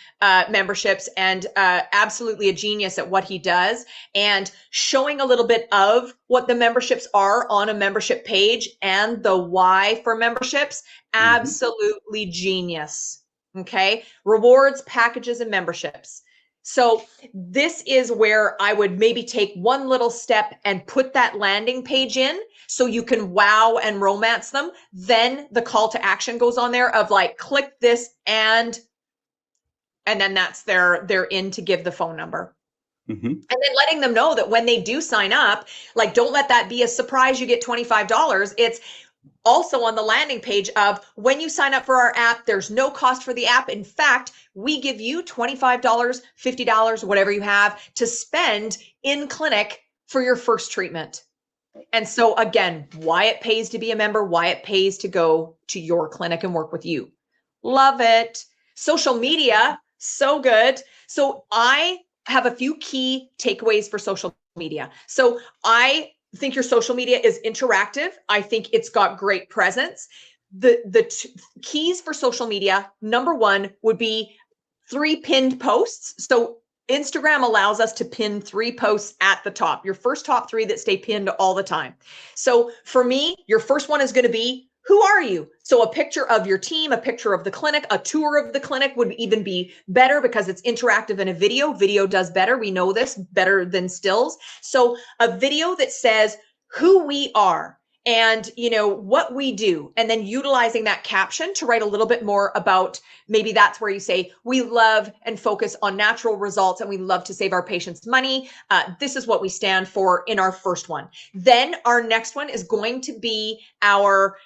Speaker 2: memberships and absolutely a genius at what he does, and showing a little bit of what the memberships are on a membership page and the why for memberships. Absolutely genius. Okay. Rewards, packages, and memberships. So this is where I would maybe take one little step and put that landing page in so you can wow and romance them. Then the call to action goes on there of like, click this and then that's they're in to give the phone number. And then letting them know that when they do sign up, like, don't let that be a surprise. You get $25. It's also on the landing page of when you sign up for our app, there's no cost for the app. In fact, we give you $25, $50, whatever you have to spend in clinic for your first treatment. And so again, why it pays to be a member, why it pays to go to your clinic and work with you. Love it. Social media, so good. So I have a few key takeaways for social media. So I think your social media is interactive. I think it's got great presence. The keys for social media, number one would be 3 pinned posts. So Instagram allows us to pin 3 posts at the top, your first top 3 that stay pinned all the time. So for me, your first one is going to be, who are you? So a picture of your team, a picture of the clinic, a tour of the clinic would even be better because it's interactive in a video. Video does better. We know this better than stills. So a video that says who we are and, you know, what we do, and then utilizing that caption to write a little bit more about, maybe that's where you say, we love and focus on natural results and we love to save our patients money. This is what we stand for in our first one. Then our next one is going to be our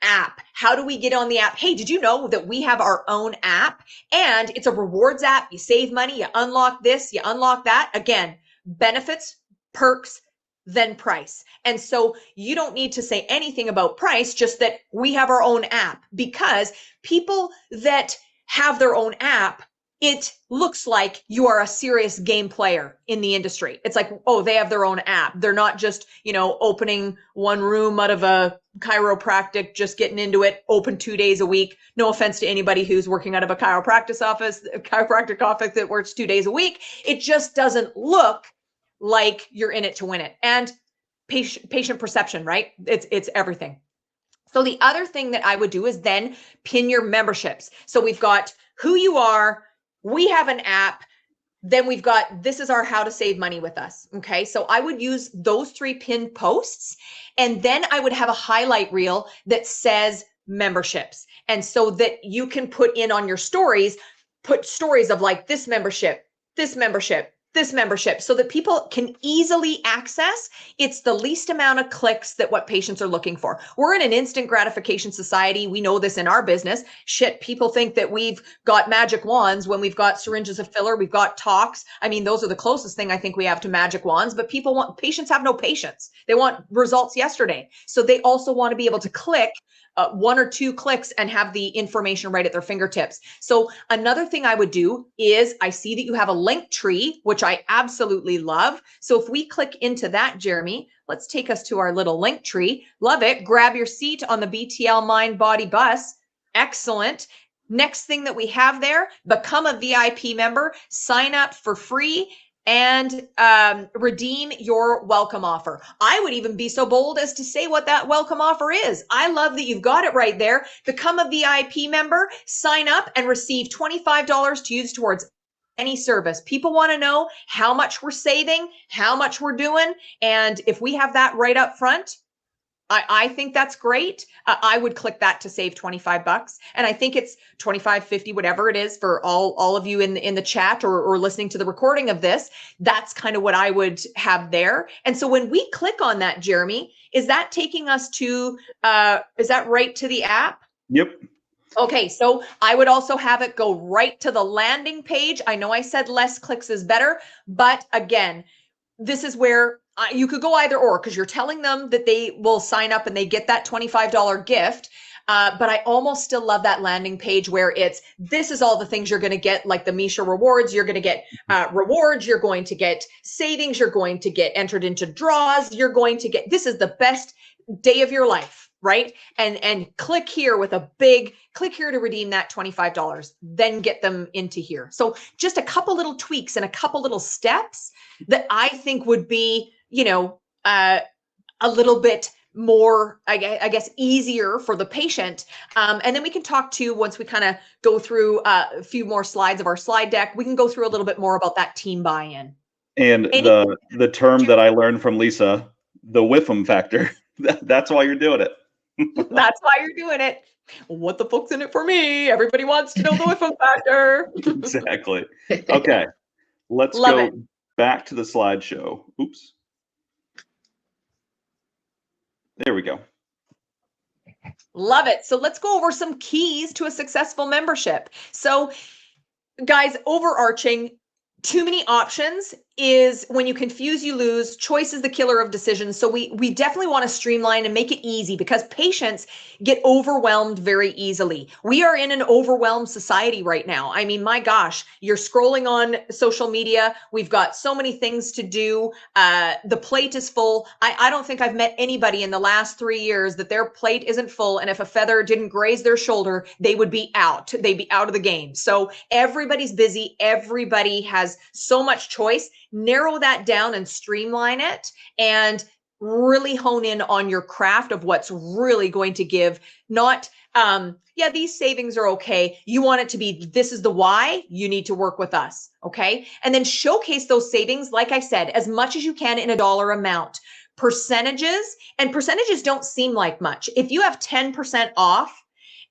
Speaker 2: app. How do we get on the app? Hey, did you know that we have our own app and it's a rewards app? You save money, you unlock this, you unlock that. Again, benefits, perks, then price. And so you don't need to say anything about price, just that we have our own app, because people that have their own app, it looks like you are a serious game player in the industry. It's like, oh, they have their own app. They're not just, you know, opening one room out of a chiropractic, just getting into it, open 2 days a week. No offense to anybody who's working out of a chiropractic office that works 2 days a week. It just doesn't look like you're in it to win it. And patient perception, right? It's everything. So the other thing that I would do is then pin your memberships. So we've got who you are, we have an app, then we've got, this is our how to save money with us. Okay. So I would use those 3 pinned posts, and then I would have a highlight reel that says memberships. And so that you can put in on your stories, put stories of like this membership, this membership, this membership, so that people can easily access. It's the least amount of clicks that what patients are looking for. We're in an instant gratification society. We know this in our business. Shit, people think that we've got magic wands when we've got syringes of filler, we've got talks. I mean, those are the closest thing I think we have to magic wands, but patients have no patience. They want results yesterday. So they also want to be able to click 1 or 2 clicks and have the information right at their fingertips. So another thing I would do is, I see that you have a link tree, which I absolutely love. So if we click into that, Jeremy, Let's take us to our little link tree. Love it. Grab your seat on the BTL Mind Body Bus. Excellent. Next thing that we have there, become a VIP member, sign up for free, and redeem your welcome offer. I would even be so bold as to say what that welcome offer is. I love that you've got it right there. Become a VIP member, sign up, and receive $25 to use towards any service. People want to know how much we're saving, how much we're doing. And if we have that right up front, I think that's great. I would click that to save 25 bucks. And I think it's 25, 50, whatever it is for all of you in the chat or listening to the recording of this. That's kind of what I would have there. And so when we click on that, Jeremy, is that taking us to, is that right to the app?
Speaker 1: Yep.
Speaker 2: Okay, so I would also have it go right to the landing page. I know I said less clicks is better, but again, this is where you could go either or, because you're telling them that they will sign up and they get that $25 gift. But I almost still love that landing page where this is all the things you're going to get, like the Misha rewards. You're going to get rewards. You're going to get savings. You're going to get entered into draws. You're going to get, this is the best day of your life, right? And click here with a big click here to redeem that $25, then get them into here. So just a couple little tweaks and a couple little steps that I think would be, a little bit more, I guess, easier for the patient. And then we can talk to, once we kind of go through a few more slides of our slide deck, we can go through a little bit more about that team buy-in.
Speaker 1: And the term that I learned from Lisa, the whiffum factor, that's why you're doing it.
Speaker 2: That's why you're doing it. What the fuck's in it for me? Everybody wants to know the whiffum factor.
Speaker 1: Exactly. Okay. Let's
Speaker 2: Love
Speaker 1: go
Speaker 2: it.
Speaker 1: back to the slideshow. Oops. There we go.
Speaker 2: Love it. So let's go over some keys to a successful membership. So guys, overarching, too many options is when you confuse, you lose. Choice is the killer of decisions. So we definitely want to streamline and make it easy, because patients get overwhelmed very easily. We are in an overwhelmed society right now. I mean, my gosh, you're scrolling on social media. We've got so many things to do. The plate is full. I don't think I've met anybody in the last 3 years that their plate isn't full. And if a feather didn't graze their shoulder, they would be out. They'd be out of the game. So everybody's busy. Everybody has so much choice. Narrow that down and streamline it, and really hone in on your craft of what's really going to give, not, yeah, these savings are okay. You want it to be, this is the why, you need to work with us. Okay. And then showcase those savings, like I said, as much as you can in a dollar amount. Percentages don't seem like much. If you have 10% off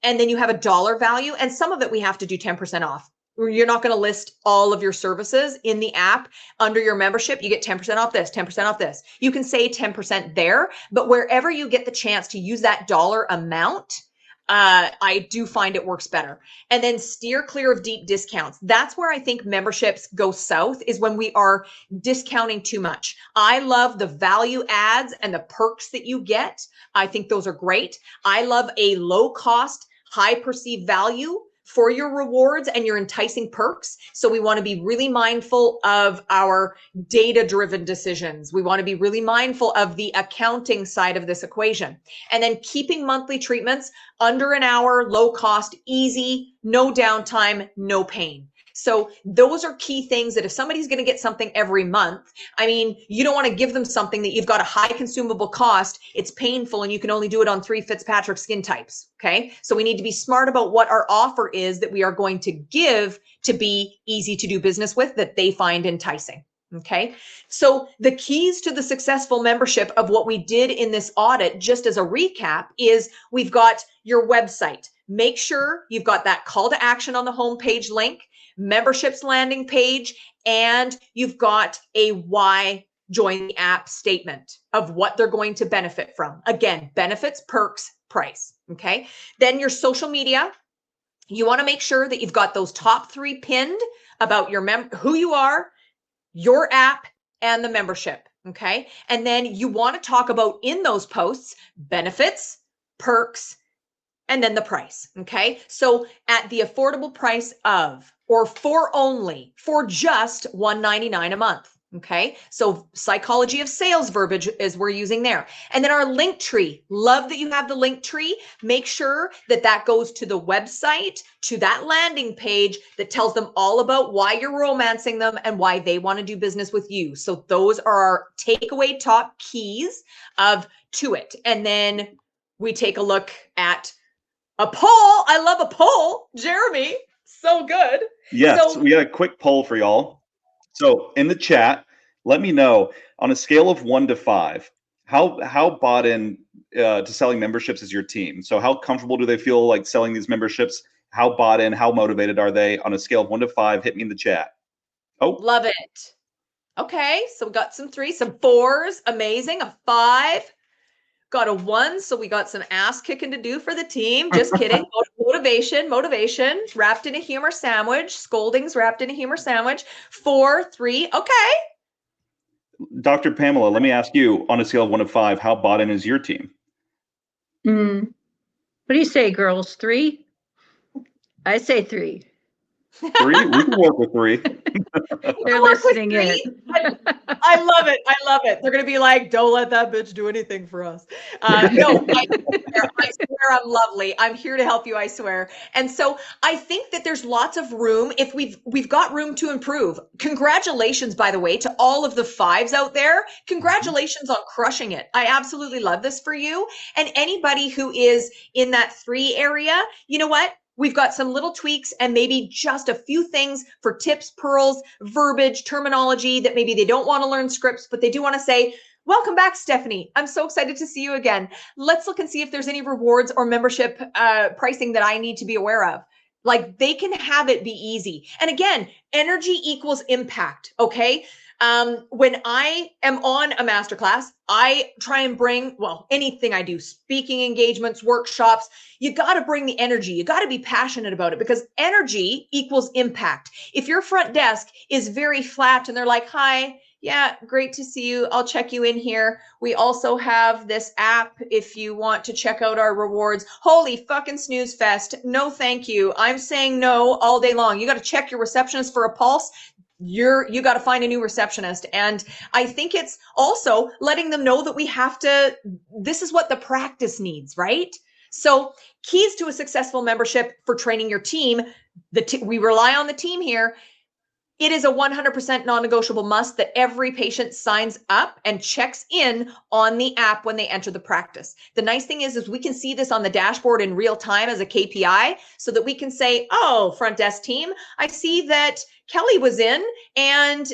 Speaker 2: and then you have a dollar value, and some of it we have to do 10% off. You're not going to list all of your services in the app under your membership. You get 10% off this, 10% off this. You can say 10% there, but wherever you get the chance to use that dollar amount, I do find it works better. And then steer clear of deep discounts. That's where I think memberships go south, is when we are discounting too much. I love the value adds and the perks that you get. I think those are great. I love a low cost, high perceived value for your rewards and your enticing perks. So we want to be really mindful of our data-driven decisions. We want to be really mindful of the accounting side of this equation. And then keeping monthly treatments under an hour, low cost, easy, no downtime, no pain. So those are key things that if somebody's going to get something every month, I mean, you don't want to give them something that you've got a high consumable cost, it's painful, and you can only do it on 3 Fitzpatrick skin types. Okay. So we need to be smart about what our offer is that we are going to give to be easy to do business with, that they find enticing. Okay. So the keys to the successful membership of what we did in this audit, just as a recap, is we've got your website. Make sure you've got that call to action on the homepage link, memberships landing page, and you've got a why join the app statement of what they're going to benefit from. Again, benefits, perks, price. Okay. Then your social media, you want to make sure that you've got those top 3 pinned about your who you are, your app, and the membership. Okay. And then you want to talk about in those posts, benefits, perks, and then the price. Okay. So at the affordable price of, or for just $199 a month. Okay, so psychology of sales verbiage is we're using there. And then our link tree. Love that you have the link tree. Make sure that that goes to the website, to that landing page that tells them all about why you're romancing them and why they want to do business with you. So those are our takeaway top keys to it. And then we take a look at a poll. I love a poll, Jeremy. So good.
Speaker 1: Yes,
Speaker 2: So
Speaker 1: we got a quick poll for y'all. So in the chat, let me know on a scale of 1 to 5, how bought in to selling memberships is your team? So how comfortable do they feel like selling these memberships? How bought in? How motivated are they? On a scale of 1 to 5, hit me in the chat. Oh,
Speaker 2: love it. Okay, so we got some 3s, some 4s, amazing, a 5, got a 1, so we got some ass kicking to do for the team. Just kidding. Motivation wrapped in a humor sandwich, scoldings wrapped in a humor sandwich. 4, 3, okay.
Speaker 1: Dr. Pamela, let me ask you on a scale of 1 to 5, how bought in is your team?
Speaker 3: What do you say, girls? 3? I say 3.
Speaker 1: 3? We can work with 3.
Speaker 3: They're listening in.
Speaker 2: I love it. I love it. They're going to be like, don't let that bitch do anything for us. No, I swear I'm lovely. I'm here to help you. I swear. And so I think that there's lots of room. If we've got room to improve. Congratulations, by the way, to all of the 5s out there. Congratulations on crushing it. I absolutely love this for you. And anybody who is in that 3 area, you know what? We've got some little tweaks and maybe just a few things for tips, pearls, verbiage, terminology that maybe they don't want to learn scripts, but they do want to say, welcome back, Stephanie. I'm so excited to see you again. Let's look and see if there's any rewards or membership pricing that I need to be aware of. Like they can have it be easy. And again, energy equals impact. Okay. When I am on a masterclass, I try and bring, well, anything I do, speaking engagements, workshops, you got to bring the energy. You got to be passionate about it because energy equals impact. If your front desk is very flat and they're like, hi, yeah, great to see you. I'll check you in here. We also have this app if you want to check out our rewards. Holy fucking snooze fest. No, thank you. I'm saying no all day long. You got to check your receptionist for a pulse. You got to find a new receptionist. And I think it's also letting them know that we have to, this is what the practice needs, right? So keys to a successful membership for training your team. We rely on the team here. It is a 100% non-negotiable must that every patient signs up and checks in on the app when they enter the practice. The nice thing is we can see this on the dashboard in real time as a KPI so that we can say, oh, front desk team, I see that Kelly was in and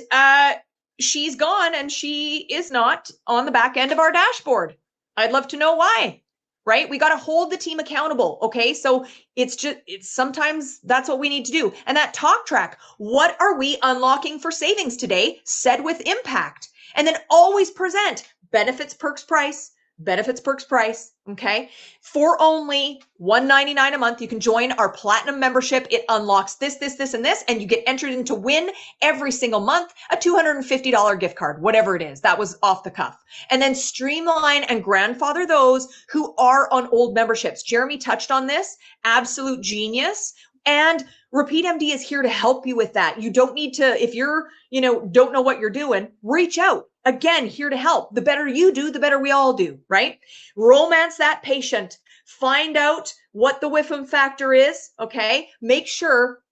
Speaker 2: she's gone and she is not on the back end of our dashboard. I'd love to know why. Right? We got to hold the team accountable. Okay. So it's sometimes that's what we need to do. And that talk track, what are we unlocking for savings today? Said with impact. And then always present benefits, perks, price, benefits, perks, price. Okay. For only $199 a month, you can join our platinum membership. It unlocks this, and this, and you get entered into win every single month, a $250 gift card, whatever it is. That was off the cuff. And then streamline and grandfather those who are on old memberships. Jeremy touched on this. Absolute genius. And Repeat MD is here to help you with that. You don't need to, if you're, don't know what you're doing, reach out. Again, here to help. The better you do, the better we all do, right? Romance that patient. Find out what the whiffum factor is, okay? Make sure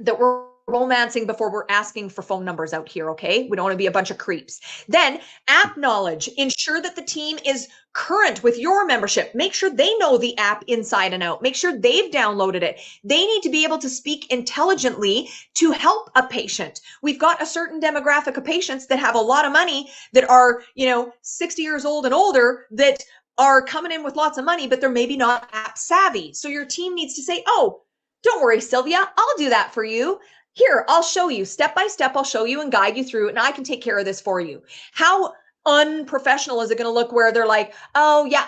Speaker 2: that we're romancing before we're asking for phone numbers out here, okay? We don't want to be a bunch of creeps. Then app knowledge. Ensure that the team is current with your membership. Make sure they know the app inside and out. Make sure they've downloaded it. They need to be able to speak intelligently to help a patient. We've got a certain demographic of patients that have a lot of money that are, 60 years old and older that are coming in with lots of money, but they're maybe not app savvy. So your team needs to say, oh, don't worry, Sylvia, I'll do that for you. Here, I'll show you step by step. I'll show you and guide you through it, and I can take care of this for you. How unprofessional is it going to look where they're like, oh yeah,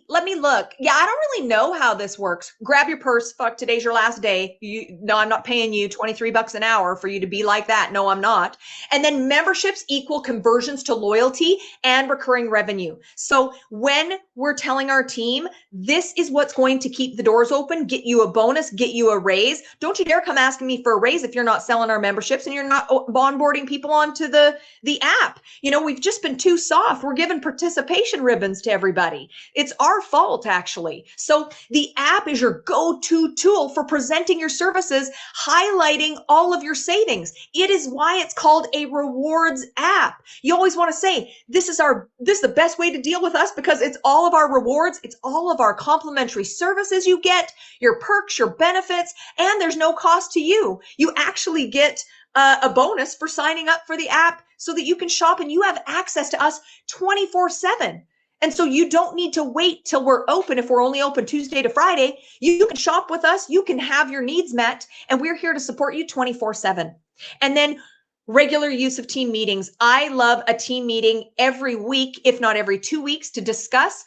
Speaker 2: let me look. Yeah, I don't really know how this works. Grab your purse. Fuck, today's your last day. No, I'm not paying you $23 an hour for you to be like that. No, I'm not. And then memberships equal conversions to loyalty and recurring revenue. So when we're telling our team, this is what's going to keep the doors open, get you a bonus, get you a raise. Don't you dare come asking me for a raise if you're not selling our memberships and you're not onboarding people onto the app. We've just been too soft. We're giving participation ribbons to everybody. It's our fault, actually. So the app is your go-to tool for presenting your services, highlighting all of your savings. It is why it's called a rewards app. You always want to say, this is the best way to deal with us because it's all of our rewards. It's all of our complimentary services you get, your perks, your benefits, and there's no cost to you. You actually get a bonus for signing up for the app so that you can shop and you have access to us 24/7. And so you don't need to wait till we're open. If we're only open Tuesday to Friday, you can shop with us. You can have your needs met, and we're here to support you 24/7. And then regular use of team meetings. I love a team meeting every week, if not every 2 weeks, to discuss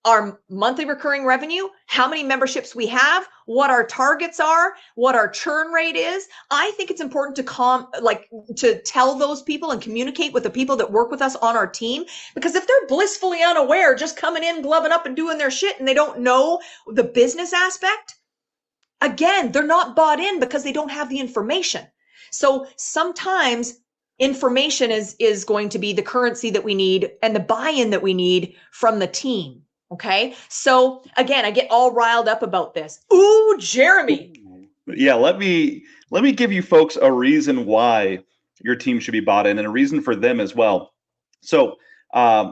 Speaker 2: our monthly recurring revenue, how many memberships we have, what our targets are, what our churn rate is. I think it's important to tell those people and communicate with the people that work with us on our team, because if they're blissfully unaware, just coming in, gloving up and doing their shit, and they don't know the business aspect, again, they're not bought in because they don't have the information. So sometimes information is going to be the currency that we need and the buy-in that we need from the team. Okay. So again, I get all riled up about this. Ooh, Jeremy.
Speaker 1: Yeah. Let me give you folks a reason why your team should be bought in and a reason for them as well. So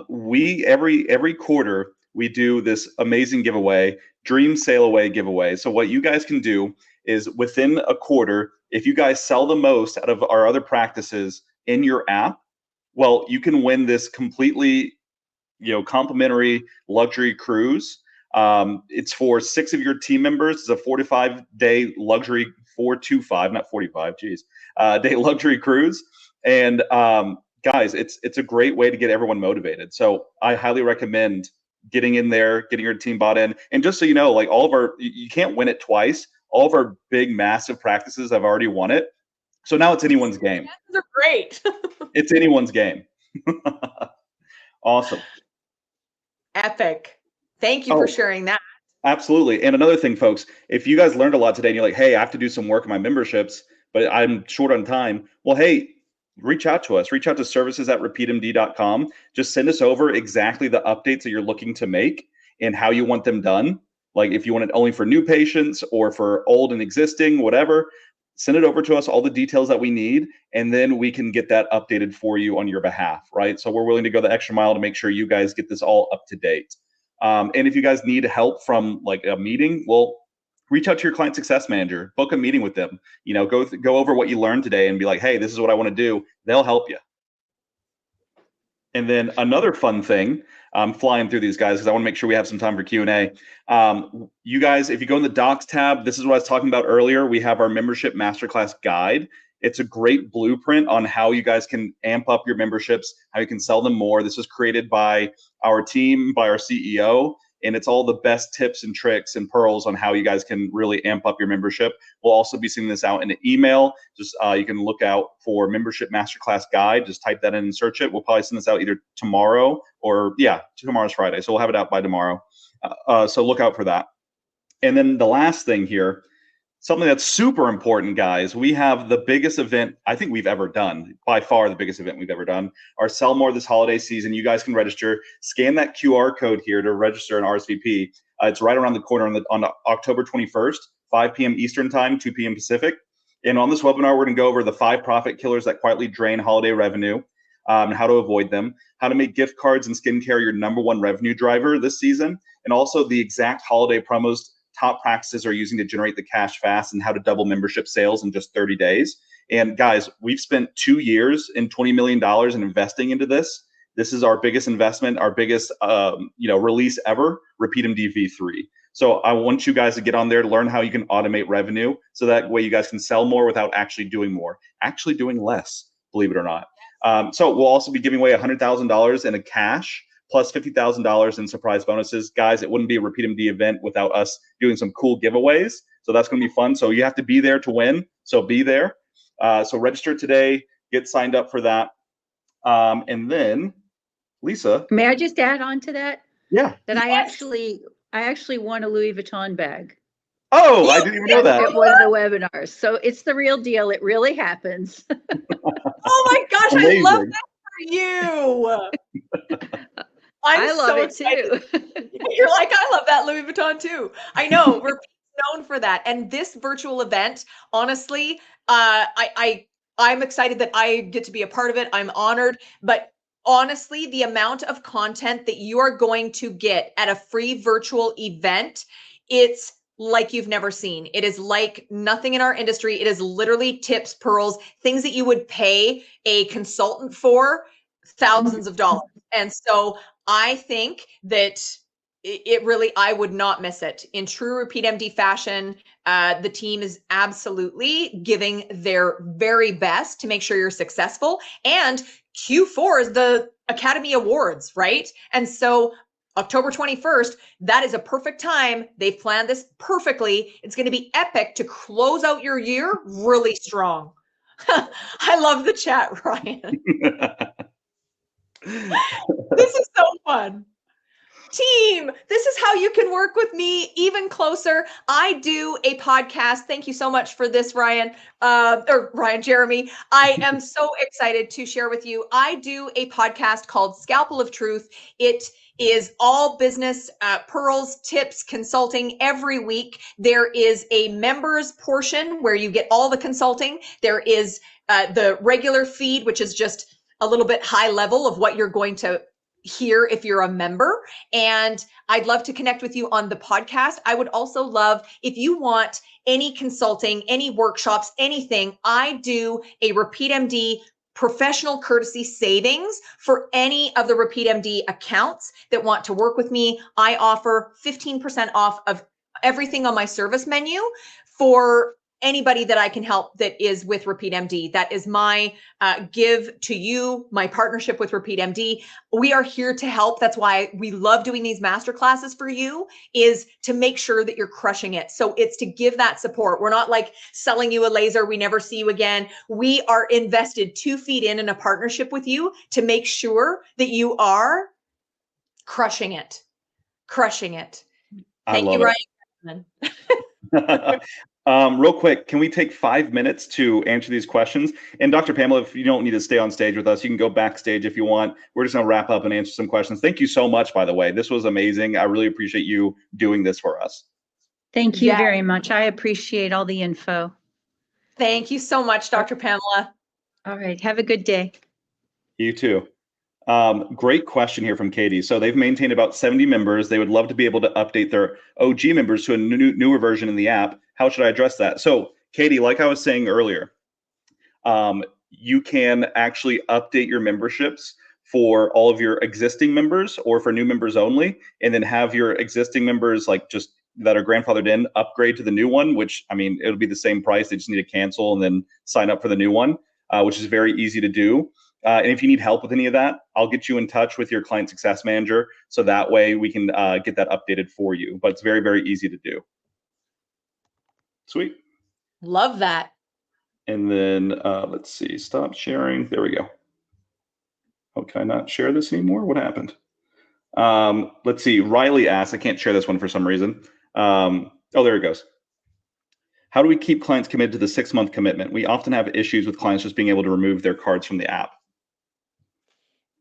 Speaker 1: we every quarter we do this amazing giveaway, Dream Sail Away giveaway. So what you guys can do is within a quarter, if you guys sell the most out of our other practices in your app, well, you can win this completely complimentary luxury cruise. It's for 6 of your team members. It's a 45-day luxury 425, not 45, geez, day luxury cruise. And guys, it's a great way to get everyone motivated. So I highly recommend getting in there, getting your team bought in. And just so you know, like you can't win it twice. All of our big, massive practices have already won it. So now it's anyone's game.
Speaker 2: They're great.
Speaker 1: It's anyone's game. Awesome.
Speaker 2: Epic. Thank you for sharing that.
Speaker 1: Absolutely. And another thing, folks, if you guys learned a lot today and you're like, hey, I have to do some work on my memberships, but I'm short on time. Well, hey, reach out to us. Reach out to services@repeatmd.com. Just send us over exactly the updates that you're looking to make and how you want them done. Like if you want it only for new patients or for old and existing, whatever, send it over to us, all the details that we need, and then we can get that updated for you on your behalf, right? So we're willing to go the extra mile to make sure you guys get this all up to date. And if you guys need help from like a meeting, well, reach out to your client success manager, book a meeting with them, go over what you learned today and be like, hey, this is what I want to do. They'll help you. And then another fun thing, I'm flying through these guys because I want to make sure we have some time for Q&A. You guys, if you go in the docs tab, this is what I was talking about earlier. We have our membership masterclass guide. It's a great blueprint on how you guys can amp up your memberships, how you can sell them more. This was created by our team, by our CEO, and it's all the best tips and tricks and pearls on how you guys can really amp up your membership. We'll also be sending this out in an email. Just you can look out for Membership Masterclass Guide. Just type that in and search it. We'll probably send this out either tomorrow or, tomorrow's Friday. So we'll have it out by tomorrow. So look out for that. And then the last thing here, something that's super important, guys. We have the biggest event I think we've ever done, by far the biggest event we've ever done, our Sell More this holiday season. You guys can register. Scan that QR code here to register an RSVP. It's right around the corner on October 21st, 5 p.m. Eastern time, 2 p.m. Pacific. And on this webinar, we're going to go over the 5 profit killers that quietly drain holiday revenue, how to avoid them, how to make gift cards and skincare your #1 revenue driver this season, and also the exact holiday promos top practices are using to generate the cash fast and how to double membership sales in just 30 days. And guys, we've spent 2 years and $20 million in investing into this. This is our biggest investment, our biggest release ever, Repeat MD V3. So I want you guys to get on there to learn how you can automate revenue so that way you guys can sell more without actually doing more, actually doing less, believe it or not. So we'll also be giving away $100,000 in a cash plus $50,000 in surprise bonuses. Guys, it wouldn't be a Repeat MD event without us doing some cool giveaways. So that's going to be fun. So you have to be there to win. So be there. So register today, get signed up for that. And then, Lisa.
Speaker 3: May I just add on to that?
Speaker 1: Yeah.
Speaker 3: That I actually won a Louis Vuitton bag.
Speaker 1: Oh, I didn't even know that.
Speaker 3: At one of the webinars. So it's the real deal. It really happens.
Speaker 2: Oh my gosh,
Speaker 1: Amazing.
Speaker 2: I love that for you.
Speaker 3: I love
Speaker 2: so
Speaker 3: it too.
Speaker 2: You're like, I love that Louis Vuitton too. I know, we're known for that. And this virtual event, honestly, I'm excited that I get to be a part of it. I'm honored, but honestly, the amount of content that you are going to get at a free virtual event, it's like you've never seen. It is like nothing in our industry. It is literally tips, pearls, things that you would pay a consultant for thousands of dollars. And so I think that it really, I would not miss it. In true Repeat MD fashion, the team is absolutely giving their very best to make sure you're successful. And Q4 is the Academy Awards, right? And so October 21st, that is a perfect time. They've planned this perfectly. It's going to be epic to close out your year really strong. I love the chat, Ryan. This is so fun. Team, this is how you can work with me even closer. I do a podcast. Thank you so much for this, Ryan, Jeremy. I am so excited to share with you. I do a podcast called Scalpel of Truth. It is all business pearls, tips, consulting every week. There is a members portion where you get all the consulting. There is the regular feed, which is just a little bit high level of what you're going to hear if you're a member. And I'd love to connect with you on the podcast. I would also love if you want any consulting, any workshops, anything. I do a Repeat MD professional courtesy savings for any of the Repeat MD accounts that want to work with me. I offer 15% off of everything on my service menu for anybody that I can help that is with Repeat MD. That is my give to you, my partnership with Repeat MD. We are here to help. That's why we love doing these masterclasses for you, is to make sure that you're crushing it. So it's to give that support. We're not like selling you a laser, we never see you again. We are invested 2 feet in a partnership with you to make sure that you are crushing it. Crushing it. Thank you, Ryan.
Speaker 1: Real quick, can we take 5 minutes to answer these questions? And Dr. Pamela, if you don't need to stay on stage with us, you can go backstage if you want. We're just going to wrap up and answer some questions. Thank you so much, by the way. This was amazing. I really appreciate you doing this for us.
Speaker 3: Thank you very much. I appreciate all the info.
Speaker 2: Thank you so much, Dr. Pamela.
Speaker 3: All right. Have a good day.
Speaker 1: You too. Great question here from Katie. So they've maintained about 70 members. They would love to be able to update their OG members to a newer version in the app. How should I address that? So Katie, like I was saying earlier, you can actually update your memberships for all of your existing members or for new members only, and then have your existing members like just that are grandfathered in upgrade to the new one, which, I mean, it'll be the same price. They just need to cancel and then sign up for the new one, which is very easy to do. And if you need help with any of that, I'll get you in touch with your client success manager. So that way we can get that updated for you. But it's very, very easy to do. Sweet.
Speaker 2: Love that.
Speaker 1: And then let's see, stop sharing. There we go. Oh, can I not share this anymore? What happened? Let's see. Riley asks, I can't share this one for some reason. Oh, there it goes. How do we keep clients committed to the 6-month commitment? We often have issues with clients just being able to remove their cards from the app.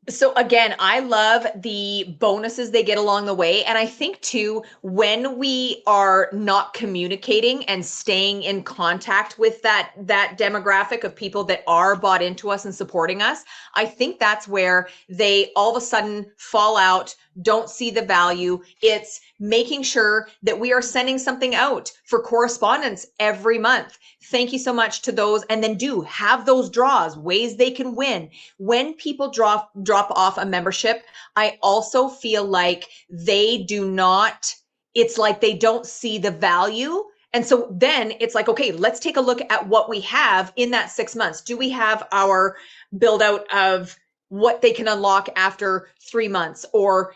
Speaker 2: So again, I love the bonuses they get along the way. And I think too, when we are not communicating and staying in contact with that demographic of people that are bought into us and supporting us, I think that's where they all of a sudden fall out, don't see the value. It's making sure that we are sending something out for correspondence every month. Thank you so much to those. And then do have those draws, ways they can win. When people drop off a membership, I also feel like they do not, it's like they don't see the value And so then it's like, okay, let's take a look at what we have in that 6 months. Do we have our build out of what they can unlock after 3 months, or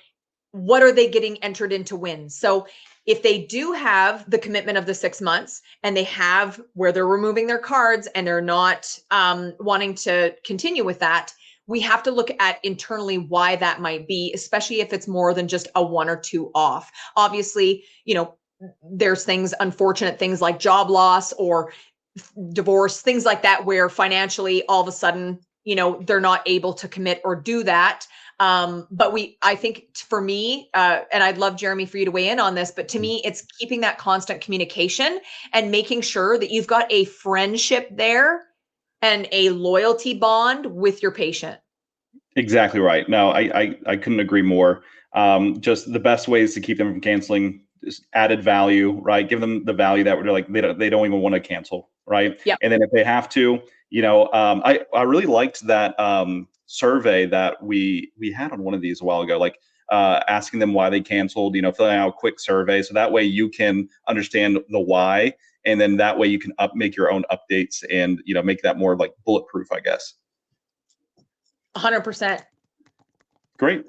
Speaker 2: what are they getting entered into wins? So if they do have the commitment of the 6 months, and they have where they're removing their cards and they're not wanting to continue with that, we have to look at internally why that might be, especially if it's more than just a 1 or 2 off. Obviously, there's things, unfortunate things like job loss or divorce, things like that, where financially all of a sudden, they're not able to commit or do that. But I think for me, and I'd love, Jeremy, for you to weigh in on this, but to me, it's keeping that constant communication and making sure that you've got a friendship there and a loyalty bond with your patient.
Speaker 1: Exactly right. No, I couldn't agree more. Just the best ways to keep them from canceling is added value, right? Give them the value that we're like, they don't even want to cancel, right?
Speaker 2: Yep.
Speaker 1: And then if they have to, I really liked that survey that we had on one of these a while ago, like asking them why they canceled, filling out a quick survey. So that way you can understand the why. And then that way you can make your own updates and, make that more like bulletproof, I guess.
Speaker 2: 100%.
Speaker 1: Great.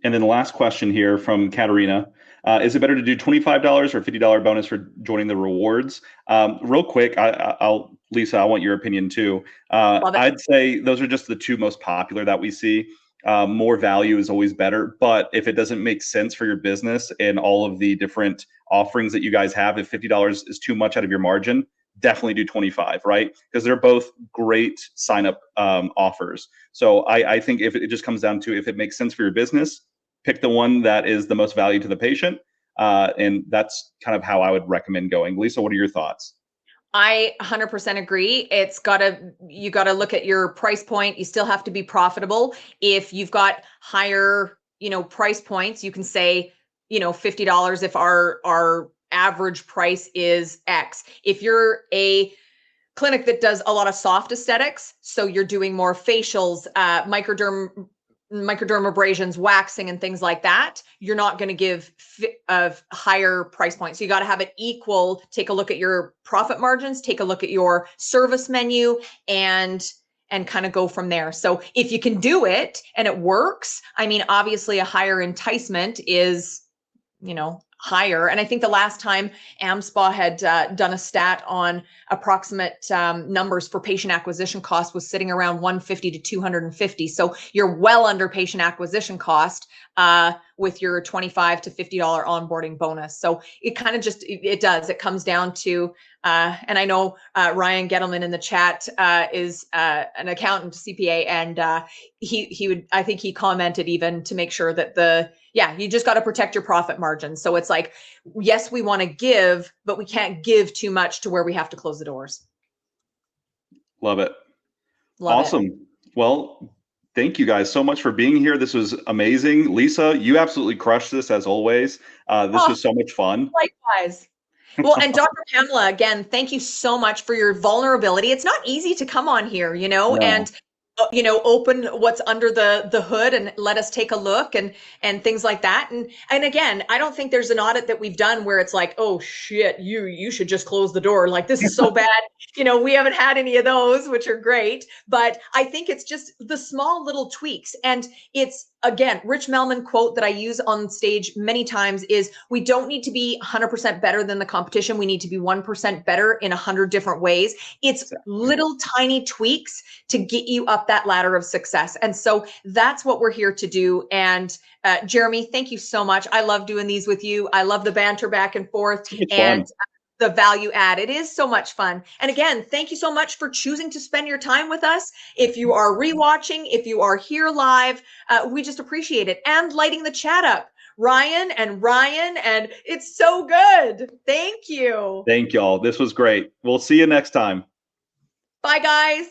Speaker 1: And then the last question here from Katerina. Is it better to do $25 or $50 bonus for joining the rewards? Real quick, Lisa, I want your opinion too. I'd say those are just the two most popular that we see. More value is always better, but if it doesn't make sense for your business and all of the different offerings that you guys have, if $50 is too much out of your margin, definitely do 25, right? Because they're both great sign up offers. So I think if it just comes down to if it makes sense for your business, pick the one that is the most value to the patient. And that's kind of how I would recommend going. Lisa, what are your thoughts?
Speaker 2: I 100% agree. You got to look at your price point. You still have to be profitable. If you've got higher, price points, you can say, $50 if our average price is X. If you're a clinic that does a lot of soft aesthetics, so you're doing more facials, microdermabrasions, waxing, and things like that, you're not going to give a higher price point. So you got to have it equal. Take a look at your profit margins, take a look at your service menu, and kind of go from there. So if you can do it and it works, obviously a higher enticement is, higher. And I think the last time AmSpa had done a stat on approximate numbers for patient acquisition cost was sitting around 150 to 250. So you're well under patient acquisition cost with your $25 to $50 onboarding bonus. So it kind of it comes down to, and I know Ryan Gettleman in the chat is an accountant, CPA, and I think he commented even to make sure that you just got to protect your profit margin. So it's like, yes, we want to give, but we can't give too much to where we have to close the doors.
Speaker 1: Love it. Awesome. Well, thank you guys so much for being here. This was amazing. Lisa, you absolutely crushed this as always. This was so much fun.
Speaker 2: Likewise. Well, and Dr. Pamela, again, thank you so much for your vulnerability. It's not easy to come on here,
Speaker 1: No.
Speaker 2: and open what's under the hood and let us take a look and things like that. And again, I don't think there's an audit that we've done where it's like, oh shit, you should just close the door. Like, this is so bad. We haven't had any of those, which are great. But I think it's just the small little tweaks. And it's, again, Rich Melman quote that I use on stage many times is, we don't need to be 100% better than the competition. We need to be 1% better in 100 different ways. It's little tiny tweaks to get you up that ladder of success. And so that's what we're here to do. And Jeremy, thank you so much. I love doing these with you. I love the banter back and forth and the value add. It is so much fun. And again, thank you so much for choosing to spend your time with us. If you are rewatching, if you are here live, we just appreciate it. And lighting the chat up. Ryan, and it's so good. Thank you.
Speaker 1: Thank y'all. This was great. We'll see you next time.
Speaker 2: Bye, guys.